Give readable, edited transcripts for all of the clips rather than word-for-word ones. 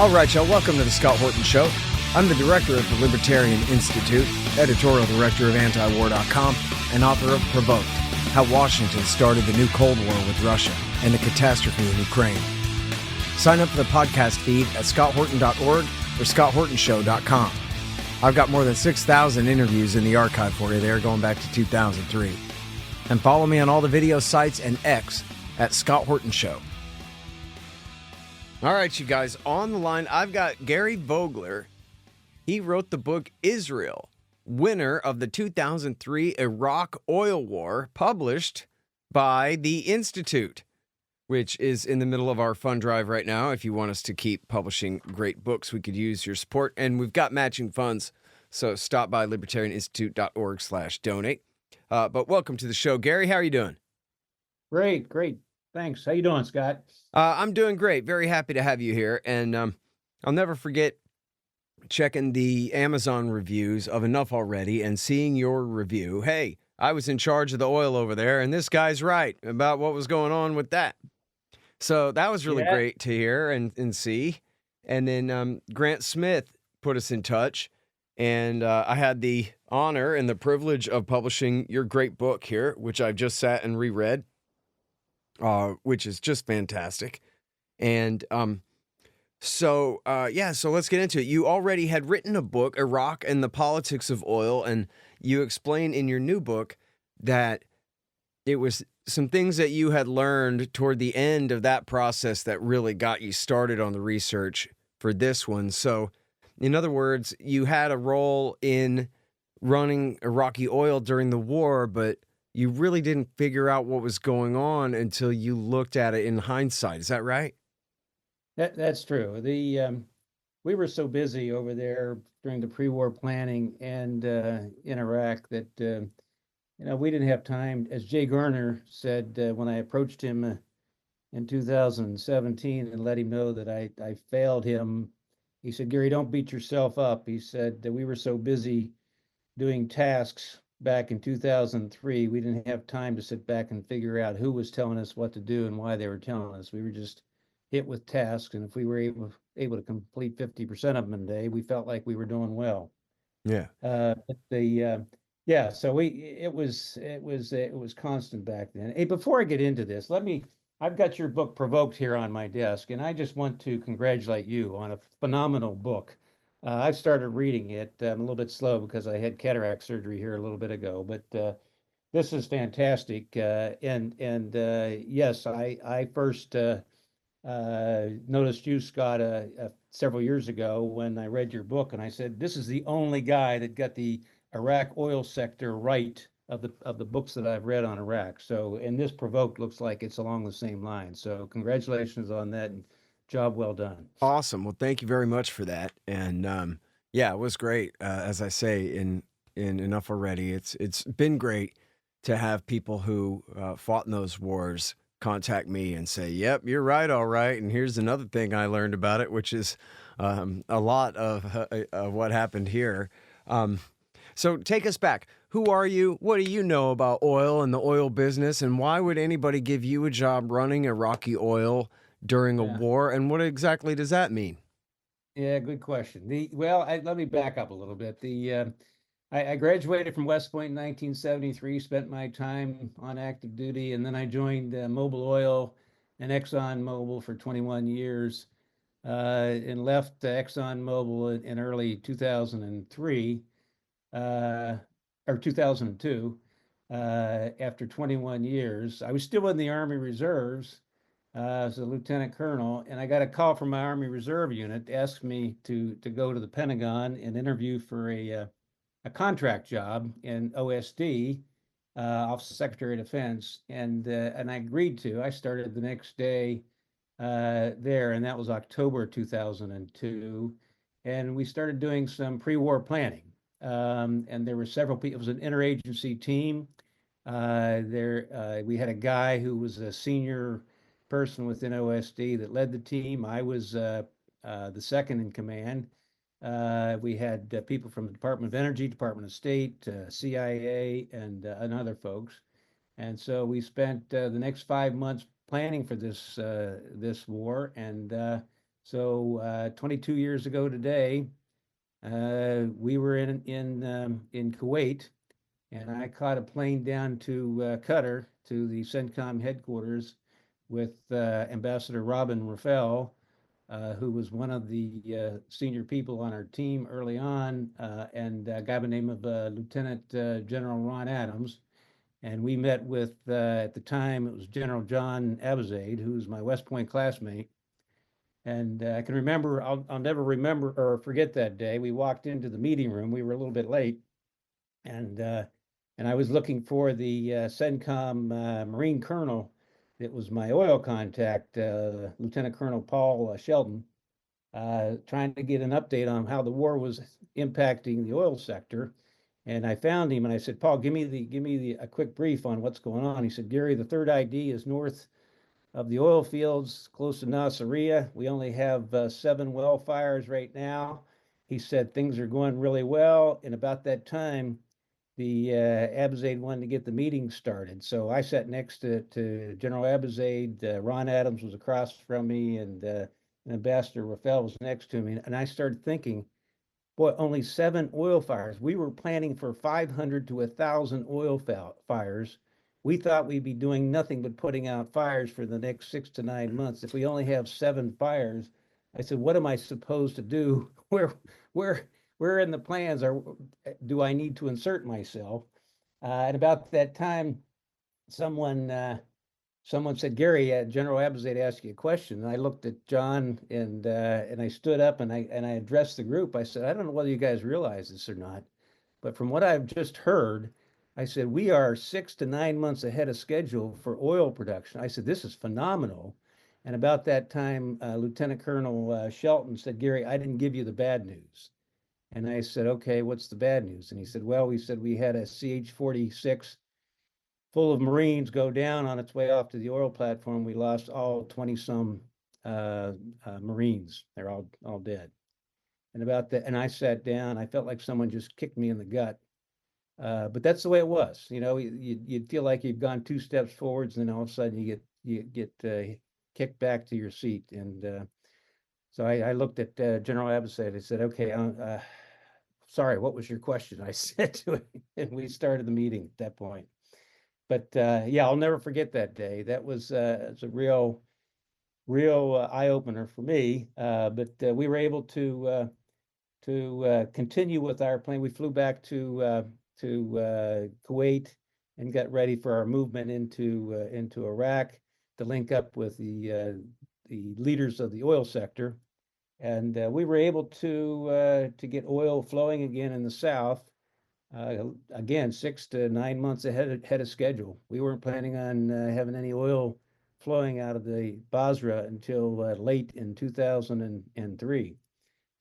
All right, y'all, welcome to the Scott Horton Show. I'm the director of the Libertarian Institute, editorial director of antiwar.com, and author of Provoked, How Washington Started the New Cold War with Russia and the Catastrophe in Ukraine. Sign up for the podcast feed at scotthorton.org or scotthortonshow.com. I've got more than 6,000 interviews in the archive for you there going back to 2003. And follow me on all the video sites and X at Scott Horton Show. All right, you guys, on the line, I've got Gary Vogler. He wrote the book Israel, winner of the 2003 Iraq oil war, published by the Institute, which is in the middle of our fund drive right now. If you want us to keep publishing great books, we could use your support. And we've got matching funds, so stop by libertarianinstitute.org/donate. But welcome to the show. Gary, how are you doing? Great. Thanks. How you doing, Scott? I'm doing great. Very happy to have you here. And I'll never forget checking the Amazon reviews of Enough Already and seeing your review. Hey, I was in charge of the oil over there, and this guy's right about what was going on with that. So that was really great to hear and see. And then Grant Smith put us in touch, and I had the honor and the privilege of publishing your great book here, which I've just sat and reread. Which is just fantastic. And so let's get into it. You already had written a book, Iraq and the Politics of Oil, and you explain in your new book that it was some things that you had learned toward the end of that process that really got you started on the research for this one. So, in other words, you had a role in running Iraqi oil during the war, but you really didn't figure out what was going on until you looked at it in hindsight. Is that right? That's true. We were so busy over there during the pre-war planning and in Iraq that we didn't have time. As Jay Garner said when I approached him in 2017 and let him know that I failed him, he said, "Gary, don't beat yourself up." He said that we were so busy doing tasks back in 2003, we didn't have time to sit back and figure out who was telling us what to do and why they were telling us. We were just hit with tasks, and if we were able to complete 50% of them in a day, we felt like we were doing well. Yeah. So it was constant back then. Hey, before I get into this, I've got your book Provoked here on my desk, and I just want to congratulate you on a phenomenal book. I started reading it. I'm a little bit slow because I had cataract surgery here a little bit ago, but this is fantastic. Yes, I first noticed you, Scott, several years ago when I read your book, and I said, "This is the only guy that got the Iraq oil sector right of the books that I've read on Iraq." So, and this Provoked looks like it's along the same line. So, congratulations on that. And job well done. Awesome. Well, thank you very much for that. And it was great. As I say in Enough Already, it's been great to have people who fought in those wars contact me and say, "Yep, you're right, all right. And here's another thing I learned about it," which is a lot of what happened here. So take us back. Who are you? What do you know about oil and the oil business? And why would anybody give you a job running Iraqi oil during a war, and what exactly does that mean? Yeah, good question. Let me back up a little bit. I graduated from West Point in 1973, spent my time on active duty, and then I joined Mobil Oil and Exxon Mobil for 21 years, and left Exxon Mobil in early 2003, or 2002. After 21 years, I was still in the Army Reserves as a lieutenant colonel, and I got a call from my Army Reserve unit to ask me to go to the Pentagon and interview for a contract job in OSD, Office of Secretary of Defense, and I agreed to. I started the next day there, and that was October 2002, and we started doing some pre-war planning. And there were several people. It was an interagency team. We had a guy who was a senior person within OSD that led the team. I was the second in command. We had people from the Department of Energy, Department of State, CIA, and other folks. And so we spent the next 5 months planning for this war, and So 22 years ago today, we were in Kuwait, and I caught a plane down to Qatar to the CENTCOM headquarters with Ambassador Robin Rafael, who was one of the senior people on our team early on, and a guy by the name of Lieutenant General Ron Adams. And we met with, at the time, it was General John Abizaid, who's my West Point classmate. And I can remember, I'll never remember or forget that day. We walked into the meeting room. We were a little bit late, and I was looking for the CENTCOM Marine Colonel. It was my oil contact, Lieutenant Colonel Paul Sheldon, trying to get an update on how the war was impacting the oil sector. And I found him and I said, Paul, give me a quick brief on what's going on. He said, Gary, the third ID is north of the oil fields, close to Nasiriyah. We only have 7 well fires right now. He said things are going really well. And about that time, the Abizaid wanted to get the meeting started. So I sat next to General Abizaid. Ron Adams was across from me, and Ambassador Rafael was next to me. And I started thinking, boy, only 7 oil fires. We were planning for 500 to 1,000 oil fires. We thought we'd be doing nothing but putting out fires for the next 6 to 9 months. If we only have 7 fires, I said, what am I supposed to do? Where in the plans do I need to insert myself? And about that time, someone said, Gary, General Abizaid asked you a question. And I looked at John and I stood up and I addressed the group. I said, I don't know whether you guys realize this or not, but from what I've just heard, I said, we are 6 to 9 months ahead of schedule for oil production. I said, this is phenomenal. And about that time, Lieutenant Colonel Shelton said, Gary, I didn't give you the bad news. And I said, okay, what's the bad news? And he said, well, we said we had a CH-46 full of Marines go down on its way off to the oil platform. We lost all 20-some Marines. They're all dead. And about that, and I sat down. I felt like someone just kicked me in the gut. But that's the way it was. You know, you'd feel like you've gone 2 steps forwards, and then all of a sudden you get kicked back to your seat. And so I looked at General Abizaid. I said, okay, sorry, what was your question? I said to him, and we started the meeting at that point. But yeah, I'll never forget that day. That was it's a real eye opener for me. But we were able to continue with our plan. We flew back to Kuwait and got ready for our movement into Iraq to link up with the leaders of the oil sector. And we were able to get oil flowing again in the south. Again, 6 to 9 months ahead of schedule. We weren't planning on having any oil flowing out of the Basra until late in 2003.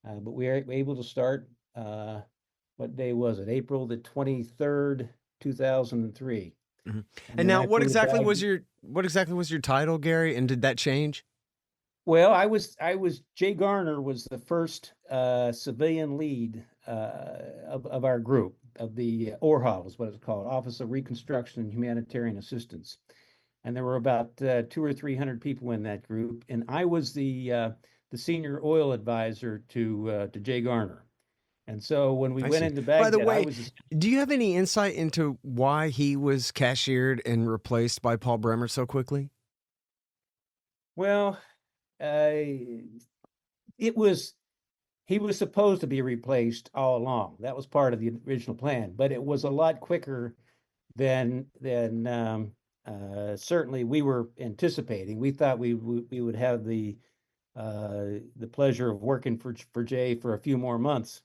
But we were able to start, what day was it? April the 23rd, 2003. Mm-hmm. And now what exactly was your title, Gary? And did that change? Well, I was Jay Garner was the first civilian lead of our group, of the ORHA was what it's called, Office of Reconstruction and Humanitarian Assistance. And there were about 200 or 300 people in that group. And I was the senior oil advisor to Jay Garner. And so when we went into Baghdad, by the way, do you have any insight into why he was cashiered and replaced by Paul Bremer so quickly? Well, he was supposed to be replaced all along. That was part of the original plan, but it was a lot quicker than certainly we were anticipating. We thought we would have the pleasure of working for Jay for a few more months,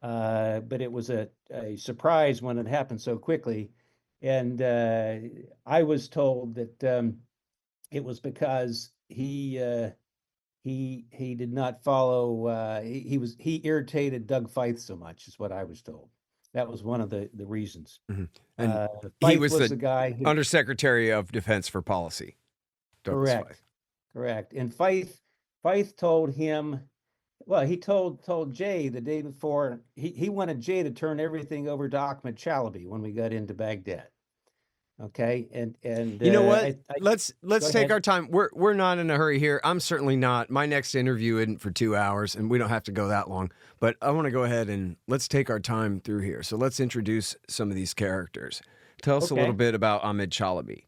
but it was a surprise when it happened so quickly. And I was told that it was because he did not follow. He irritated Doug Feith so much, is what I was told. That was one of the reasons. Mm-hmm. And he was the guy Undersecretary of Defense for Policy. Correct. And Feith told him. Well, he told Jay the day before. He wanted Jay to turn everything over to Ahmed Chalabi when we got into Baghdad. Okay, and You know what? I Let's go take ahead. our time. We're not in a hurry here. I'm certainly not. My next interview isn't for 2 hours, and we don't have to go that long. But I want to go ahead and let's take our time through here. So let's introduce some of these characters. Tell us a little Okay. bit about Ahmed Chalabi.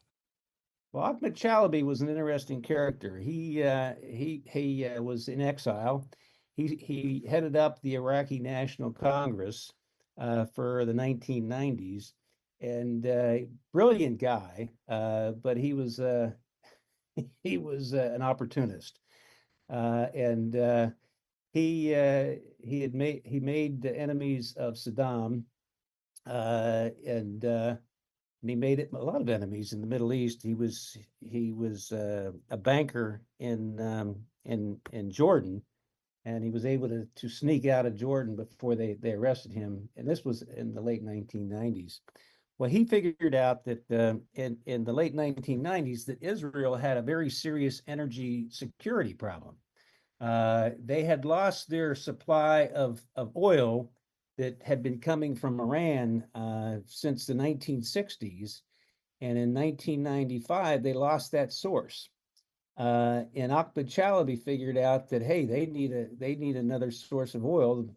Well, Ahmed Chalabi was an interesting character. He was in exile. He headed up the Iraqi National Congress for the 1990s, and brilliant guy. But he was he was an opportunist, and he made enemies of Saddam, and he made it a lot of enemies in the Middle East. He was a banker in Jordan, and he was able to sneak out of Jordan before they arrested him. And this was in the late 1990s. Well, he figured out that in the late 1990s that Israel had a very serious energy security problem. They had lost their supply of oil that had been coming from Iran since the 1960s. And in 1995, they lost that source. And Ahmed Chalabi figured out that, hey, they need another source of oil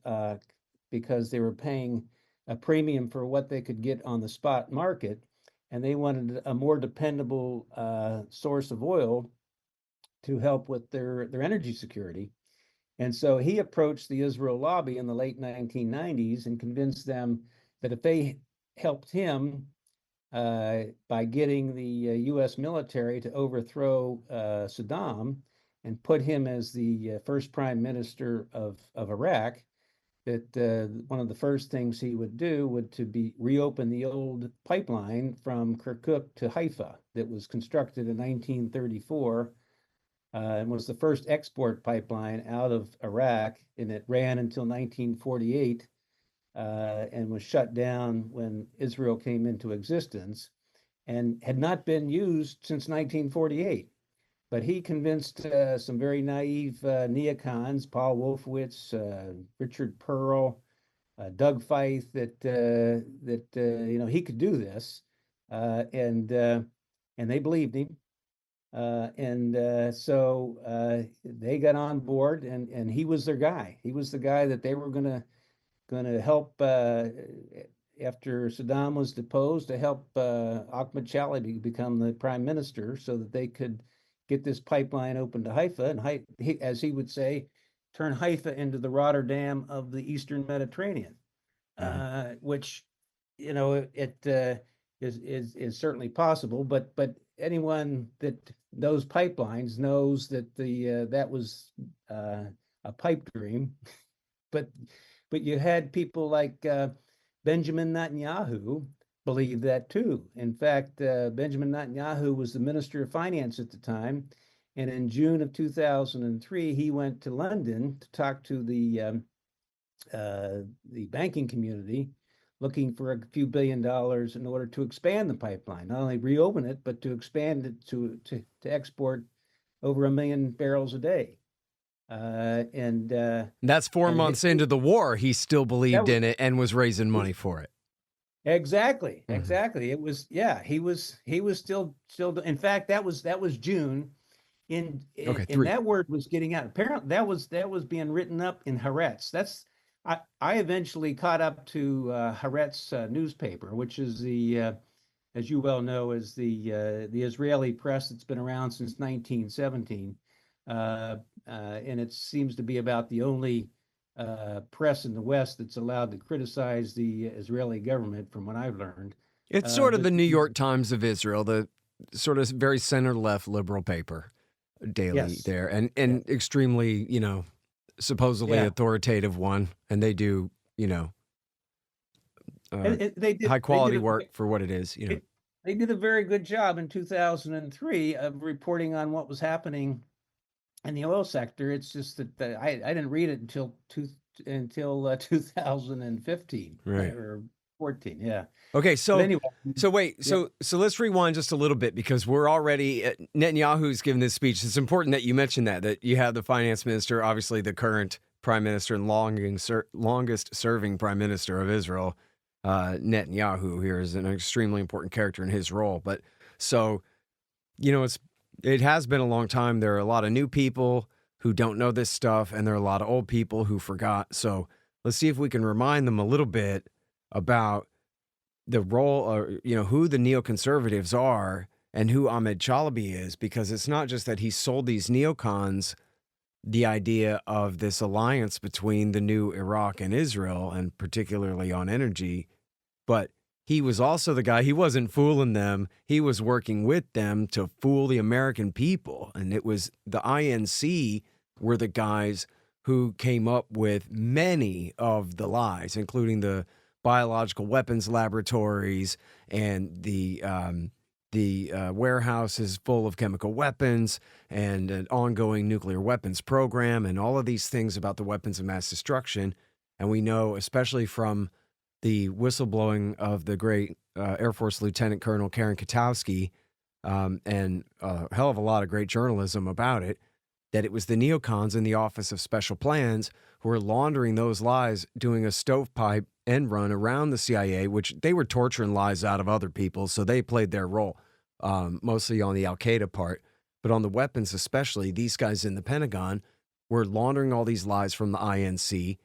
because they were paying a premium for what they could get on the spot market. And they wanted a more dependable source of oil to help with their energy security. And so he approached the Israel lobby in the late 1990s and convinced them that if they helped him by getting the U.S. military to overthrow Saddam and put him as the first prime minister of Iraq, that one of the first things he would do would to be reopen the old pipeline from Kirkuk to Haifa that was constructed in 1934 and was the first export pipeline out of Iraq, and it ran until 1948 and was shut down when Israel came into existence and had not been used since 1948. But he convinced some very naive neocons, Paul Wolfowitz, Richard Pearl, Doug Feith, that he could do this, and they believed him. So they got on board, and he was their guy. He was the guy that they were going to help after Saddam was deposed, to help Ahmed Chalabi become the prime minister so that they could get this pipeline open to Haifa, and as he would say, turn Haifa into the Rotterdam of the Eastern Mediterranean, which it is certainly possible. But anyone that knows pipelines knows that that was a pipe dream. But you had people like Benjamin Netanyahu believe that too. In fact, Benjamin Netanyahu was the Minister of Finance at the time, and in June of 2003, he went to London to talk to the banking community, looking for a few $1 billion in order to expand the pipeline, not only reopen it, but to expand it to export over 1 million barrels a day. And that's 4 months into the war. He still believed in it and was raising money for it. Exactly. It was, yeah, he was still. In fact, that was June. And that word was getting out. Apparently, that was being written up in Haaretz. I eventually caught up to Haaretz newspaper, which is as you well know, is the Israeli press that's been around since 1917, and it seems to be about the only press in the West that's allowed to criticize the Israeli government, from what I've learned. It's sort of the New York Times of Israel, the sort of very center-left liberal paper daily there, and extremely, supposedly authoritative one, and they do, high quality work for what it is. They did a very good job in 2003 of reporting on what was happening in the oil sector. It's just that I didn't read it until 2015, right, or 14. Yeah. Okay. So, but anyway, so let's rewind just a little bit, because we're already Netanyahu's given this speech. It's important that you mention that you have the finance minister, obviously the current prime minister and longest serving prime minister of Israel, Netanyahu here is an extremely important character in his role. But so, it has been a long time. There are a lot of new people who don't know this stuff, and there are a lot of old people who forgot. So let's see if we can remind them a little bit about the role, or who the neoconservatives are and who Ahmed Chalabi is, because it's not just that he sold these neocons the idea of this alliance between the new Iraq and Israel, and particularly on energy, but he was also the guy, he wasn't fooling them. He was working with them to fool the American people. And it was the INC were the guys who came up with many of the lies, including the biological weapons laboratories and the warehouses full of chemical weapons and an ongoing nuclear weapons program and all of these things about the weapons of mass destruction. And we know, especially from the whistleblowing of the great Air Force Lieutenant Colonel Karen Katowski, and a hell of a lot of great journalism about it, that it was the neocons in the Office of Special Plans who were laundering those lies, doing a stovepipe end run around the CIA, which they were torturing lies out of other people, so they played their role, mostly on the Al-Qaeda part. But on the weapons especially, these guys in the Pentagon were laundering all these lies from the INC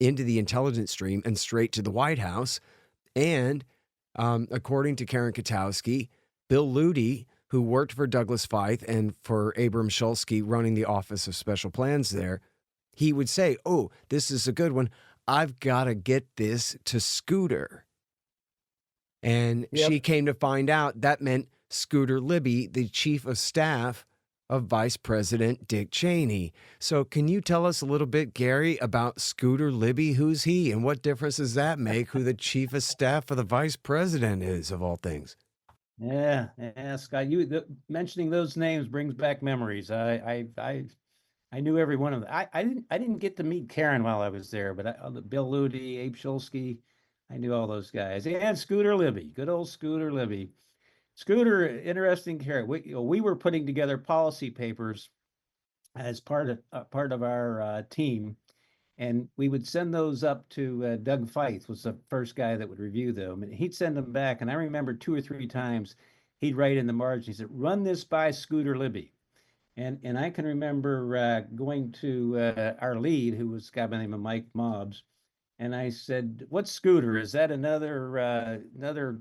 into the intelligence stream and straight to the White House. And according to Karen Katowski, Bill Ludy, who worked for Douglas Feith and for Abram Shulsky running the Office of Special Plans there, he would say, oh, this is a good one. I've got to get this to Scooter. And she came to find out that meant Scooter Libby, the chief of staff of Vice President Dick Cheney. So can you tell us a little bit, Gary, about Scooter Libby? Who's he, and what difference does that make who the chief of staff of the vice president is, of all things? Yeah, Scott, mentioning those names brings back memories. I knew every one of them. I didn't get to meet Karen while I was there, but Bill Ludy, Abe Shulsky, I knew all those guys. And Scooter Libby, good old Scooter Libby. Scooter, interesting character. We were putting together policy papers as part of our team, and we would send those up to Doug Feith, was the first guy that would review them, and he'd send them back. And I remember 2 or 3 times he'd write in the margin, he said, "Run this by Scooter Libby." And I can remember going to our lead, who was a guy by the name of Mike Mobbs, and I said, "What's Scooter? Is that another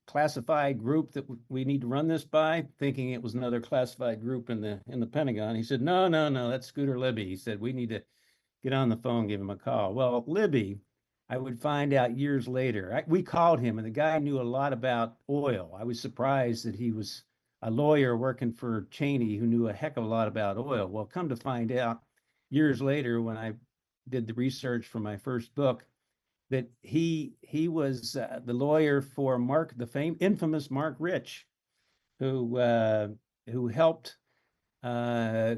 classified group that we need to run this by?" Thinking it was another classified group in the Pentagon. He said, "No, that's Scooter Libby." He said, "We need to get on the phone, give him a call." Well, Libby, I would find out years later. We called him, and the guy knew a lot about oil. I was surprised that he was a lawyer working for Cheney who knew a heck of a lot about oil. Well, come to find out years later, when I did the research for my first book, that he was the lawyer for the infamous Mark Rich, who helped. I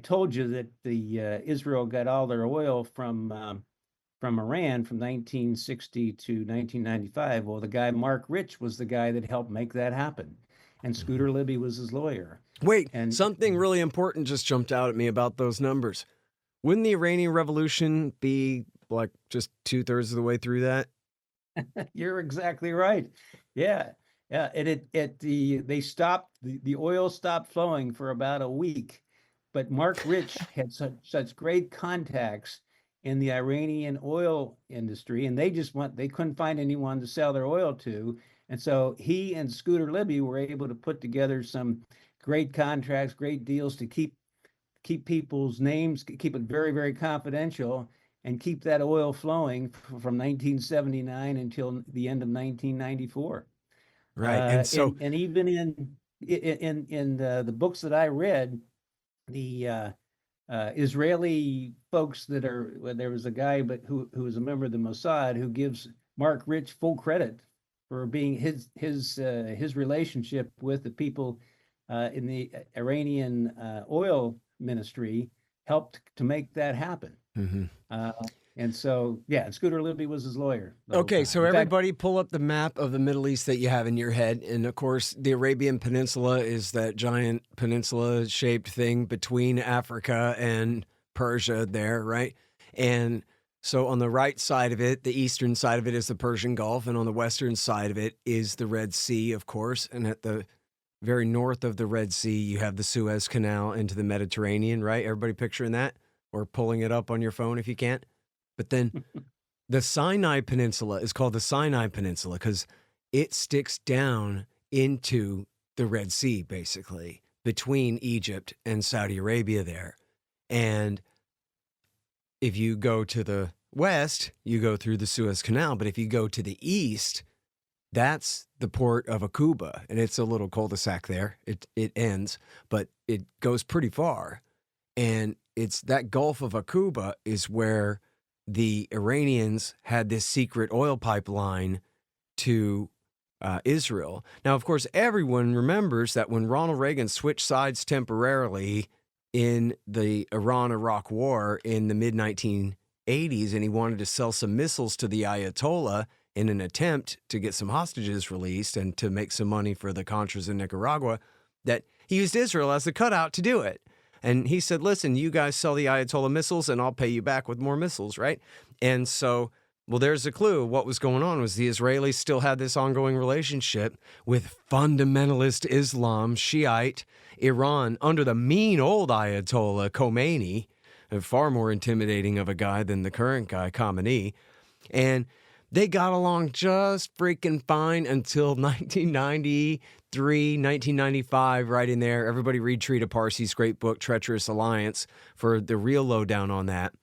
told you that the Israel got all their oil from Iran from 1960 to 1995. Well, the guy Mark Rich was the guy that helped make that happen, and Scooter Libby was his lawyer. Wait, something really important just jumped out at me about those numbers. Wouldn't the Iranian Revolution be like just 2/3 of the way through that? You're exactly right. Yeah. Yeah, the oil stopped flowing for about a week, but Mark Rich had such great contacts in the Iranian oil industry, and they couldn't find anyone to sell their oil to, and so he and Scooter Libby were able to put together some great contracts, great deals to keep people's names, keep it very, very confidential, and keep that oil flowing from 1979 until the end of 1994. Right. And so, and even in the books that I read, the Israeli folks there was a guy who was a member of the Mossad who gives Mark Rich full credit for being his relationship with the people in the Iranian oil ministry helped to make that happen. And so, yeah, Scooter Libby was his lawyer. Okay, so everybody pull up the map of the Middle East that you have in your head. And of course, the Arabian Peninsula is that giant peninsula-shaped thing between Africa and Persia there, right? And So on the right side of it, the eastern side of it is the Persian Gulf, and on the western side of it is the Red Sea, of course. And at the very north of the Red Sea, you have the Suez Canal into the Mediterranean, right? Everybody picturing that? Or pulling it up on your phone if you can't. But then the Sinai Peninsula is called the Sinai Peninsula because it sticks down into the Red Sea, basically, between Egypt and Saudi Arabia there. And if you go to the west, you go through the Suez Canal. But if you go to the east, that's the port of Aqaba, and it's a little cul-de-sac there. It ends, but it goes pretty far. And it's that Gulf of Aqaba is where the Iranians had this secret oil pipeline to Israel. Now, of course, everyone remembers that when Ronald Reagan switched sides temporarily in the Iran-Iraq war in the mid-1980s, and he wanted to sell some missiles to the Ayatollah in an attempt to get some hostages released and to make some money for the Contras in Nicaragua, that he used Israel as the cutout to do it. And he said, listen, you guys sell the Ayatollah missiles and I'll pay you back with more missiles, right? And so, well, there's a clue. What was going on was the Israelis still had this ongoing relationship with fundamentalist Islam, Shiite Iran, under the mean old Ayatollah Khomeini, far more intimidating of a guy than the current guy, Khamenei. And they got along just freaking fine until 1993, 1995, right in there. Everybody read Trita Parsi's great book, Treacherous Alliance, for the real lowdown on that.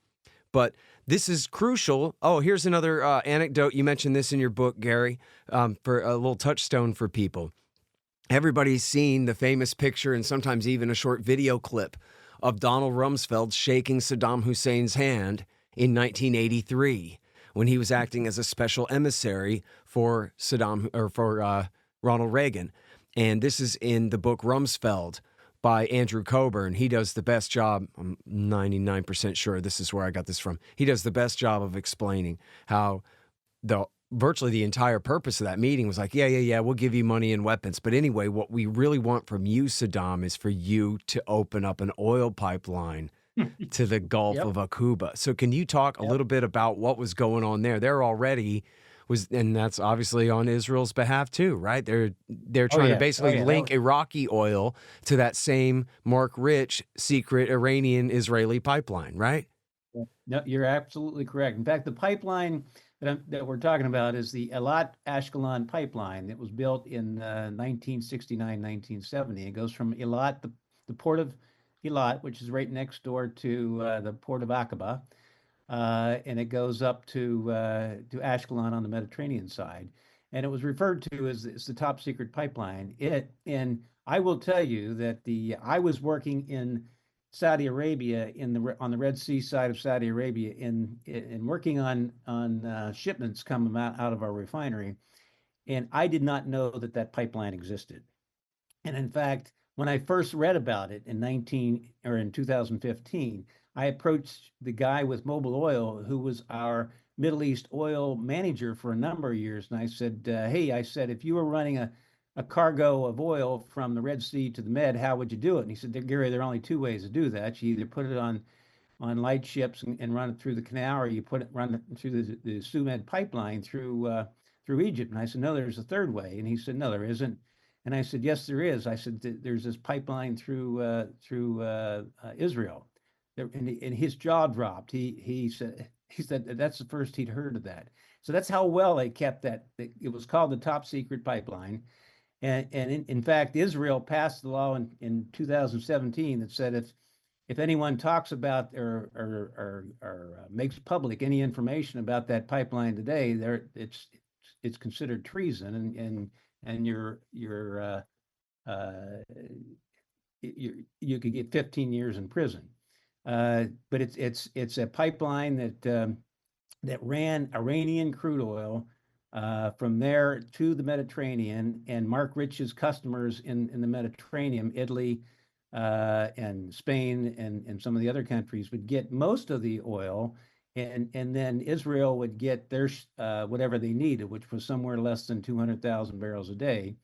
But this is crucial. Oh, here's another anecdote. You mentioned this in your book, Gary, for a little touchstone for people. Everybody's seen the famous picture and sometimes even a short video clip of Donald Rumsfeld shaking Saddam Hussein's hand in 1983. When he was acting as a special emissary for Ronald Reagan. And this is in the book Rumsfeld by Andrew Coburn. He does the best job, I'm 99% sure this is where I got this from. He does the best job of explaining how virtually the entire purpose of that meeting was like, yeah, we'll give you money and weapons. But anyway, what we really want from you, Saddam, is for you to open up an oil pipeline to the Gulf of Aqaba. So can you talk a little bit about what was going on there? There already was, and that's obviously on Israel's behalf too, right? They're trying to basically link Iraqi oil to that same Mark Rich secret Iranian Israeli pipeline, right? No, you're absolutely correct. In fact, the pipeline that we're talking about is the Eilat-Ashkelon pipeline that was built in 1969, 1970. It goes from Eilat, the port of Eilat, which is right next door to the port of Aqaba, and it goes up to Ashkelon on the Mediterranean side. And it was referred to as the top secret pipeline. And I will tell you that I was working in Saudi Arabia on the Red Sea side of Saudi Arabia in working on shipments coming out of our refinery, and I did not know that pipeline existed. And in fact, when I first read about it in 2015, I approached the guy with Mobil Oil, who was our Middle East oil manager for a number of years. And I said, hey, if you were running a cargo of oil from the Red Sea to the Med, how would you do it? And he said, Gary, there are only two ways to do that. You either put it on light ships and run it through the canal, or you run it through the Sumed pipeline through Egypt. And I said, no, there's a third way. And he said, no, there isn't. And I said, yes, there is. I said, there's this pipeline through Israel. And his jaw dropped. He said that's the first he'd heard of that. So that's how well they kept that. It was called the top secret pipeline. And in fact, Israel passed the law in 2017 that said if anyone talks about or makes public any information about that pipeline today, it's considered treason, and you could get 15 years in prison. But it's a pipeline that ran Iranian crude oil from there to the Mediterranean, and Mark Rich's customers in the Mediterranean, Italy and Spain and some of the other countries would get most of the oil, and then Israel would get their whatever they needed, which was somewhere less than 200,000 barrels a day,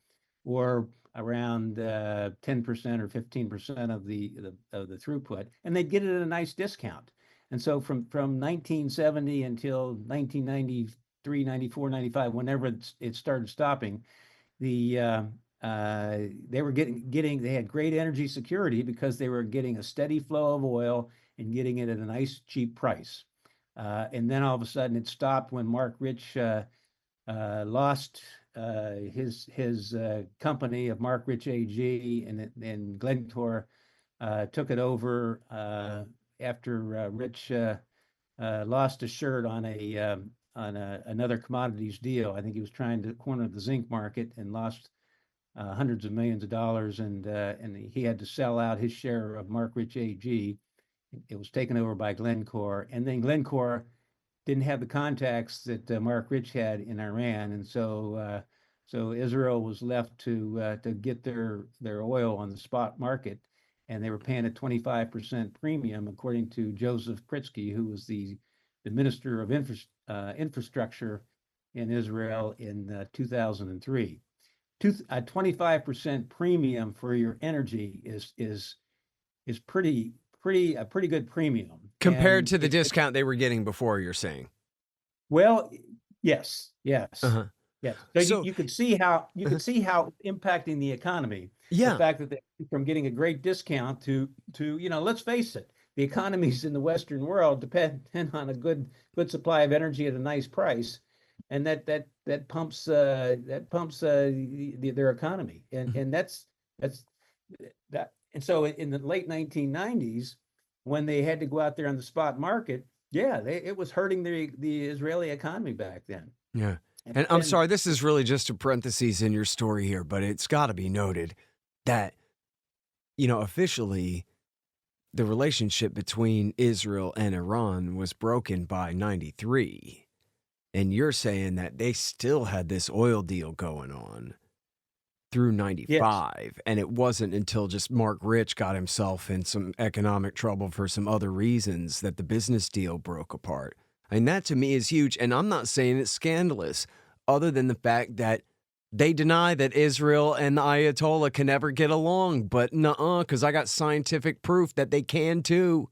or around 10% or 15% of the throughput, and they'd get it at a nice discount. And so from 1970 until 1993, 94, 95, whenever it started stopping, they were they had great energy security because they were getting a steady flow of oil and getting it at a nice cheap price. And then all of a sudden it stopped when Mark Rich lost his company of Mark Rich AG, and Glencore took it over after Rich lost a shirt on another commodities deal. I think he was trying to corner the zinc market and lost hundreds of millions of dollars, and he had to sell out his share of Mark Rich AG. It was taken over by Glencore, and then Glencore didn't have the contacts that Mark Rich had in Iran, and so Israel was left to get their oil on the spot market, and they were paying a 25% premium, according to Joseph Pritzky, who was the Minister of Infrastructure in Israel in 2003. A 25% premium for your energy is a pretty good premium compared to the discount they were getting before, you're saying. Well, yes. Uh-huh. Yes. So you could see how impacting the economy. Yeah. The fact that they, from getting a great discount to let's face it, the economies in the Western world depend on a good supply of energy at a nice price, and that pumps their economy, and that's that. And so in the late 1990s, when they had to go out there on the spot market, it was hurting the Israeli economy back then. Yeah. And I'm sorry, this is really just a parenthesis in your story here, but it's got to be noted that, officially the relationship between Israel and Iran was broken by 93. And you're saying that they still had this oil deal going on through 95. Yes. And it wasn't until just Mark Rich got himself in some economic trouble for some other reasons that the business deal broke apart. And that to me is huge. And I'm not saying it's scandalous, other than the fact that they deny that Israel and the Ayatollah can ever get along. But nuh-uh, because I got scientific proof that they can too.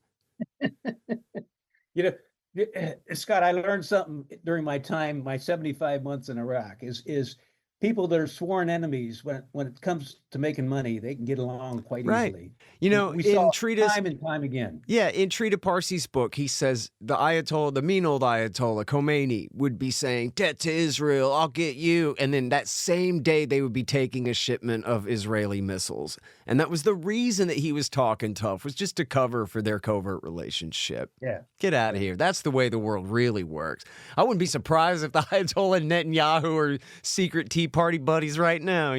Scott, I learned something during my 75 months in Iraq is people that are sworn enemies, when it comes to making money, they can get along quite easily. We saw time and time again. Yeah, in Trita Parsi's book, he says the Ayatollah, the mean old Ayatollah Khomeini, would be saying, "Debt to Israel, I'll get you." And then that same day, they would be taking a shipment of Israeli missiles. And that was the reason that he was talking tough, was just to cover for their covert relationship. Yeah. Get out of here. That's the way the world really works. I wouldn't be surprised if the Ayatollah and Netanyahu are secret Tea Party buddies right now,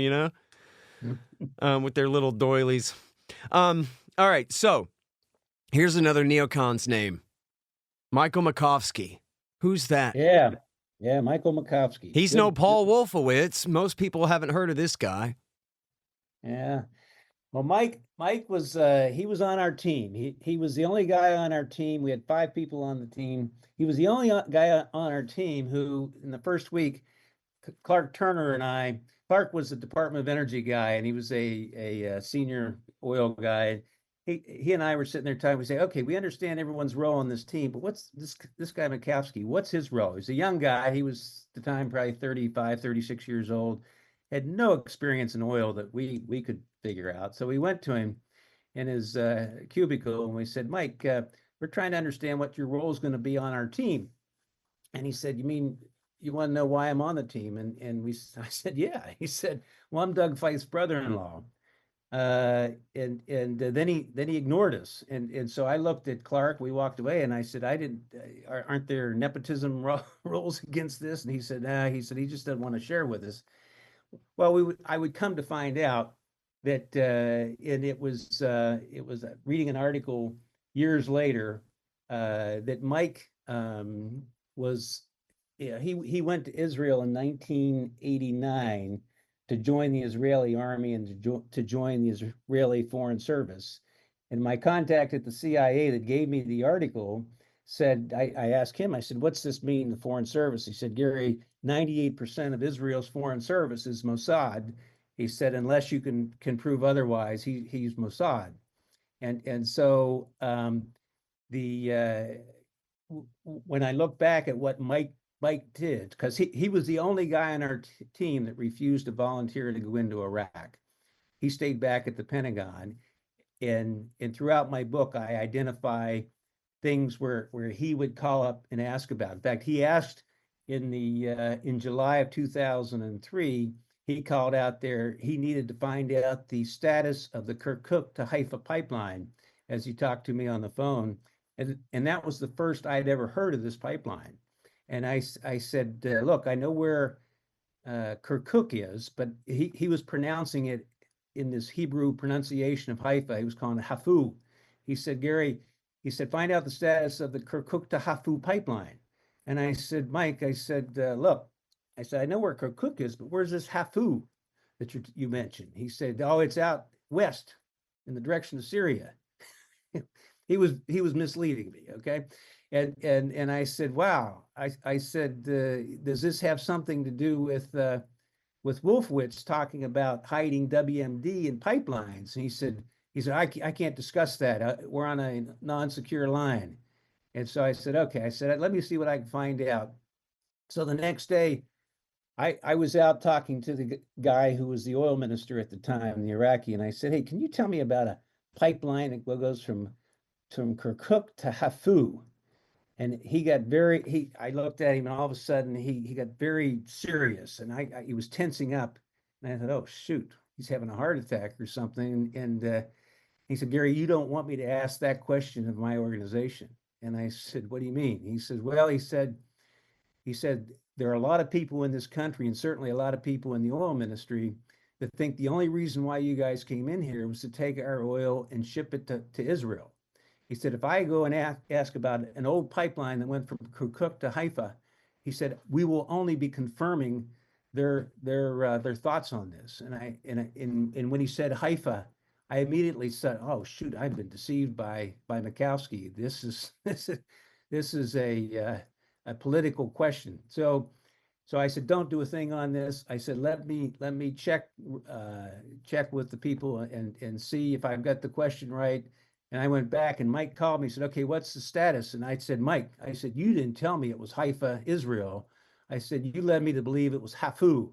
with their little doilies. All right, so here's another neocon's name. Michael Makovsky. Who's that? Yeah, Michael Makovsky. He's no Paul Wolfowitz. Most people haven't heard of this guy. Yeah. Well, Mike was he was on our team. He was the only guy on our team. We had 5 people on the team. He was the only guy on our team who, in the first week, Clark Turner and I. Clark was the Department of Energy guy, and he was a senior oil guy. He and I were sitting there talking. We say, okay, we understand everyone's role on this team, but what's this guy Makovsky? What's his role? He's a young guy. He was at the time probably 35, 36 years old. Had no experience in oil that we could figure out. So we went to him in his cubicle and we said, Mike, we're trying to understand what your role is going to be on our team. And he said, you want to know why I'm on the team? And I said, yeah. He said, well, I'm Doug Feith's brother-in-law. And then he ignored us. And so I looked at Clark, we walked away, and I said, aren't there nepotism rules against this? And he said, nah. He said, he just doesn't want to share with us. Well, I would come to find out that, and it was reading an article years later, that Mike was, he went to Israel in 1989 to join the Israeli army and to join the Israeli Foreign Service. And my contact at the CIA that gave me the article said, I asked him, I said, what's this mean, the Foreign Service? He said, Gary, 98% of Israel's foreign service is Mossad. He said, unless you can prove otherwise, he's Mossad. And so when I look back at what Mike did, because he was the only guy on our team that refused to volunteer to go into Iraq. He stayed back at the Pentagon, and throughout my book, I identify things where he would call up and ask about. In fact, he asked in July of 2003, he called out there. He needed to find out the status of the Kirkuk to Haifa pipeline as he talked to me on the phone, and that was the first I'd ever heard of this pipeline. And I said, look, I know where Kirkuk is, but he was pronouncing it in this Hebrew pronunciation of Haifa. He was calling it Hafu. He said, Gary, he said, find out the status of the Kirkuk to Hafu pipeline. And I said, Mike, I said, look, I said, I know where Kirkuk is, but where's this Hafu that you mentioned? He said, oh, it's out west in the direction of Syria. he was misleading me, okay? And I said, wow. I said, does this have something to do with Wolfowitz talking about hiding WMD in pipelines? And he said, I can't discuss that. We're on a non-secure line. And so I said, okay. I said, let me see what I can find out. So the next day, I was out talking to the guy who was the oil minister at the time, the Iraqi, and I said, hey, can you tell me about a pipeline that goes from Kirkuk to Hafu? And I looked at him, and all of a sudden he got very serious, and he was tensing up. And I thought, oh, shoot, he's having a heart attack or something. And he said, Gary, you don't want me to ask that question of my organization. And I said, what do you mean? He said, well, he said, there are a lot of people in this country, and certainly a lot of people in the oil ministry, that think the only reason why you guys came in here was to take our oil and ship it to Israel. He said, if I go and ask about an old pipeline that went from Kirkuk to Haifa, he said, we will only be confirming their thoughts on this. And when he said Haifa, I immediately said, oh, shoot, I've been deceived by Mikowski. This is a political question. So I said, don't do a thing on this. I said, let me check with the people and see if I've got the question right. And I went back, and Mike called me and said, okay, what's the status? And I said, Mike, I said, you didn't tell me it was Haifa, Israel. I said, you led me to believe it was Hafu.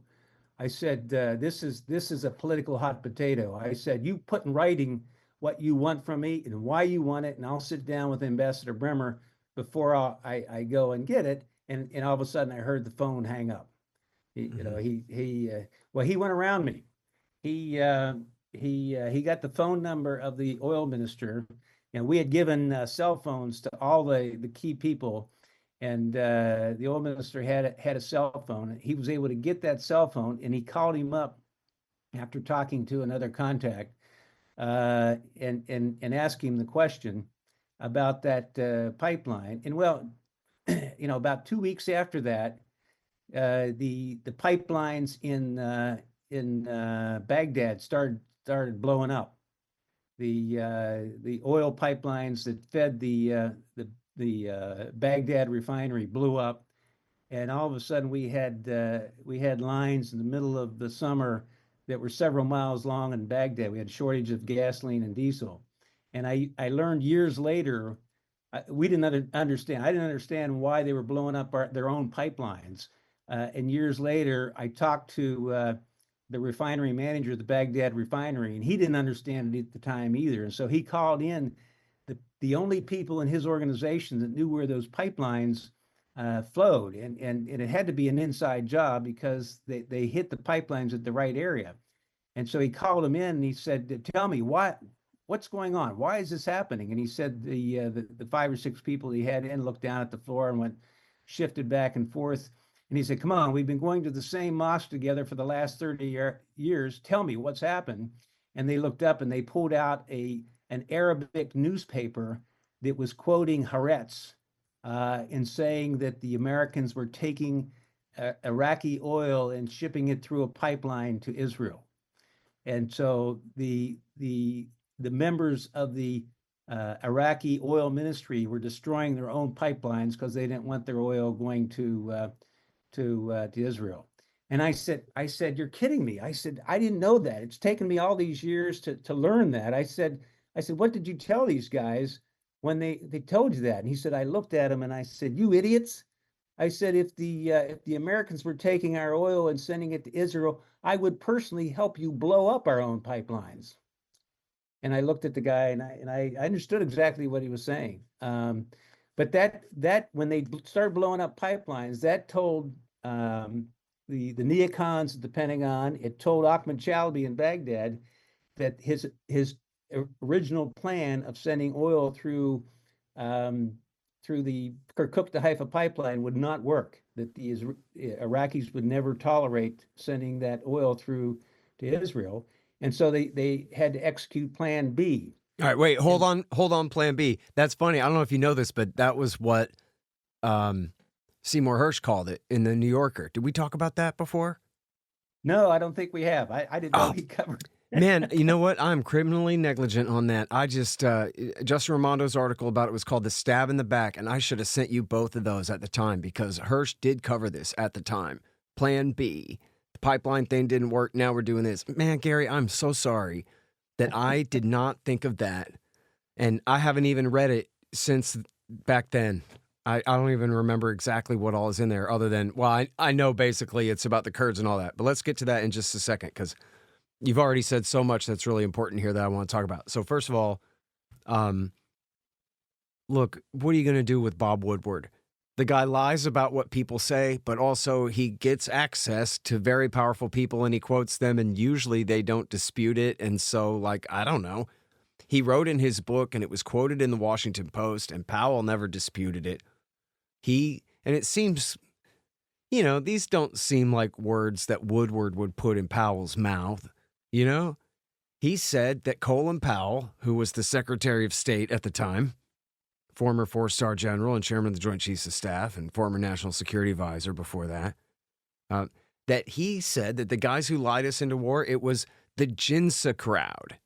I said, this is a political hot potato. I said, you put in writing what you want from me and why you want it, and I'll sit down with Ambassador Bremer before I go and get it. And all of a sudden, I heard the phone hang up. He went around me. He got the phone number of the oil minister, and we had given cell phones to all the key people, and the oil minister had a cell phone. He was able to get that cell phone, and he called him up after talking to another contact, and asked him the question about that pipeline. And well, about 2 weeks after that, the pipelines in Baghdad started blowing up. The oil pipelines that fed the Baghdad refinery blew up, and all of a sudden we had lines in the middle of the summer that were several miles long in Baghdad. We had a shortage of gasoline and diesel, and I learned years later. We didn't understand. I didn't understand why they were blowing up their own pipelines. And years later, I talked to the refinery manager of the Baghdad refinery, and he didn't understand it at the time either. And so he called in the only people in his organization that knew where those pipelines flowed, and it had to be an inside job because they hit the pipelines at the right area. And so he called him in, and he said, "Tell me what's going on? Why is this happening?" And he said the 5 or 6 people he had in looked down at the floor and shifted back and forth. And he said, "Come on, we've been going to the same mosque together for the last 30 years. Tell me what's happened." And they looked up and they pulled out an Arabic newspaper that was quoting Haaretz and saying that the Americans were taking Iraqi oil and shipping it through a pipeline to Israel. And so the members of the Iraqi oil ministry were destroying their own pipelines because they didn't want their oil going to Israel. And I said, "You're kidding me." I said, "I didn't know that. It's taken me all these years to learn that." I said, "What did you tell these guys when they told you that. And he said, I looked at him and I said, you idiots. I said, if the Americans were taking our oil and sending it to Israel, I would personally help you blow up our own pipelines. And I looked at the guy and I understood exactly what he was saying. But that when they started blowing up pipelines, that told the neocons at the Pentagon, it told Ahmed Chalabi in Baghdad that his original plan of sending oil through the Kirkuk to Haifa pipeline would not work. That the Iraqis would never tolerate sending that oil through to Israel, and so they had to execute Plan B. All right, wait, hold on, Plan B. That's funny. I don't know if you know this, but that was what Seymour Hersh called it in the New Yorker. Did we talk about that before? No, I don't think we have. I didn't know he covered. Man, you know what? I'm criminally negligent on that. I just, Justin Raimondo's article about it was called The Stab in the Back, and I should have sent you both of those at the time because Hersh did cover this at the time. Plan B. The pipeline thing didn't work. Now we're doing this. Man, Gary, I'm so sorry that I did not think of that. And I haven't even read it since back then. I don't even remember exactly what all is in there other than, well, I know basically it's about the Kurds and all that. But let's get to that in just a second because you've already said so much that's really important here that I want to talk about. So first of all, look, what are you going to do with Bob Woodward? The guy lies about what people say, but also he gets access to very powerful people and he quotes them and usually they don't dispute it. And so, like, I don't know. He wrote in his book and it was quoted in the Washington Post and Powell never disputed it. And it seems, you know, these don't seem like words that Woodward would put in Powell's mouth. You know, he said that Colin Powell, who was the Secretary of State at the time, former four-star general and chairman of the Joint Chiefs of Staff and former National Security Advisor before that, that he said that the guys who lied us into war, it was the Jinsa crowd.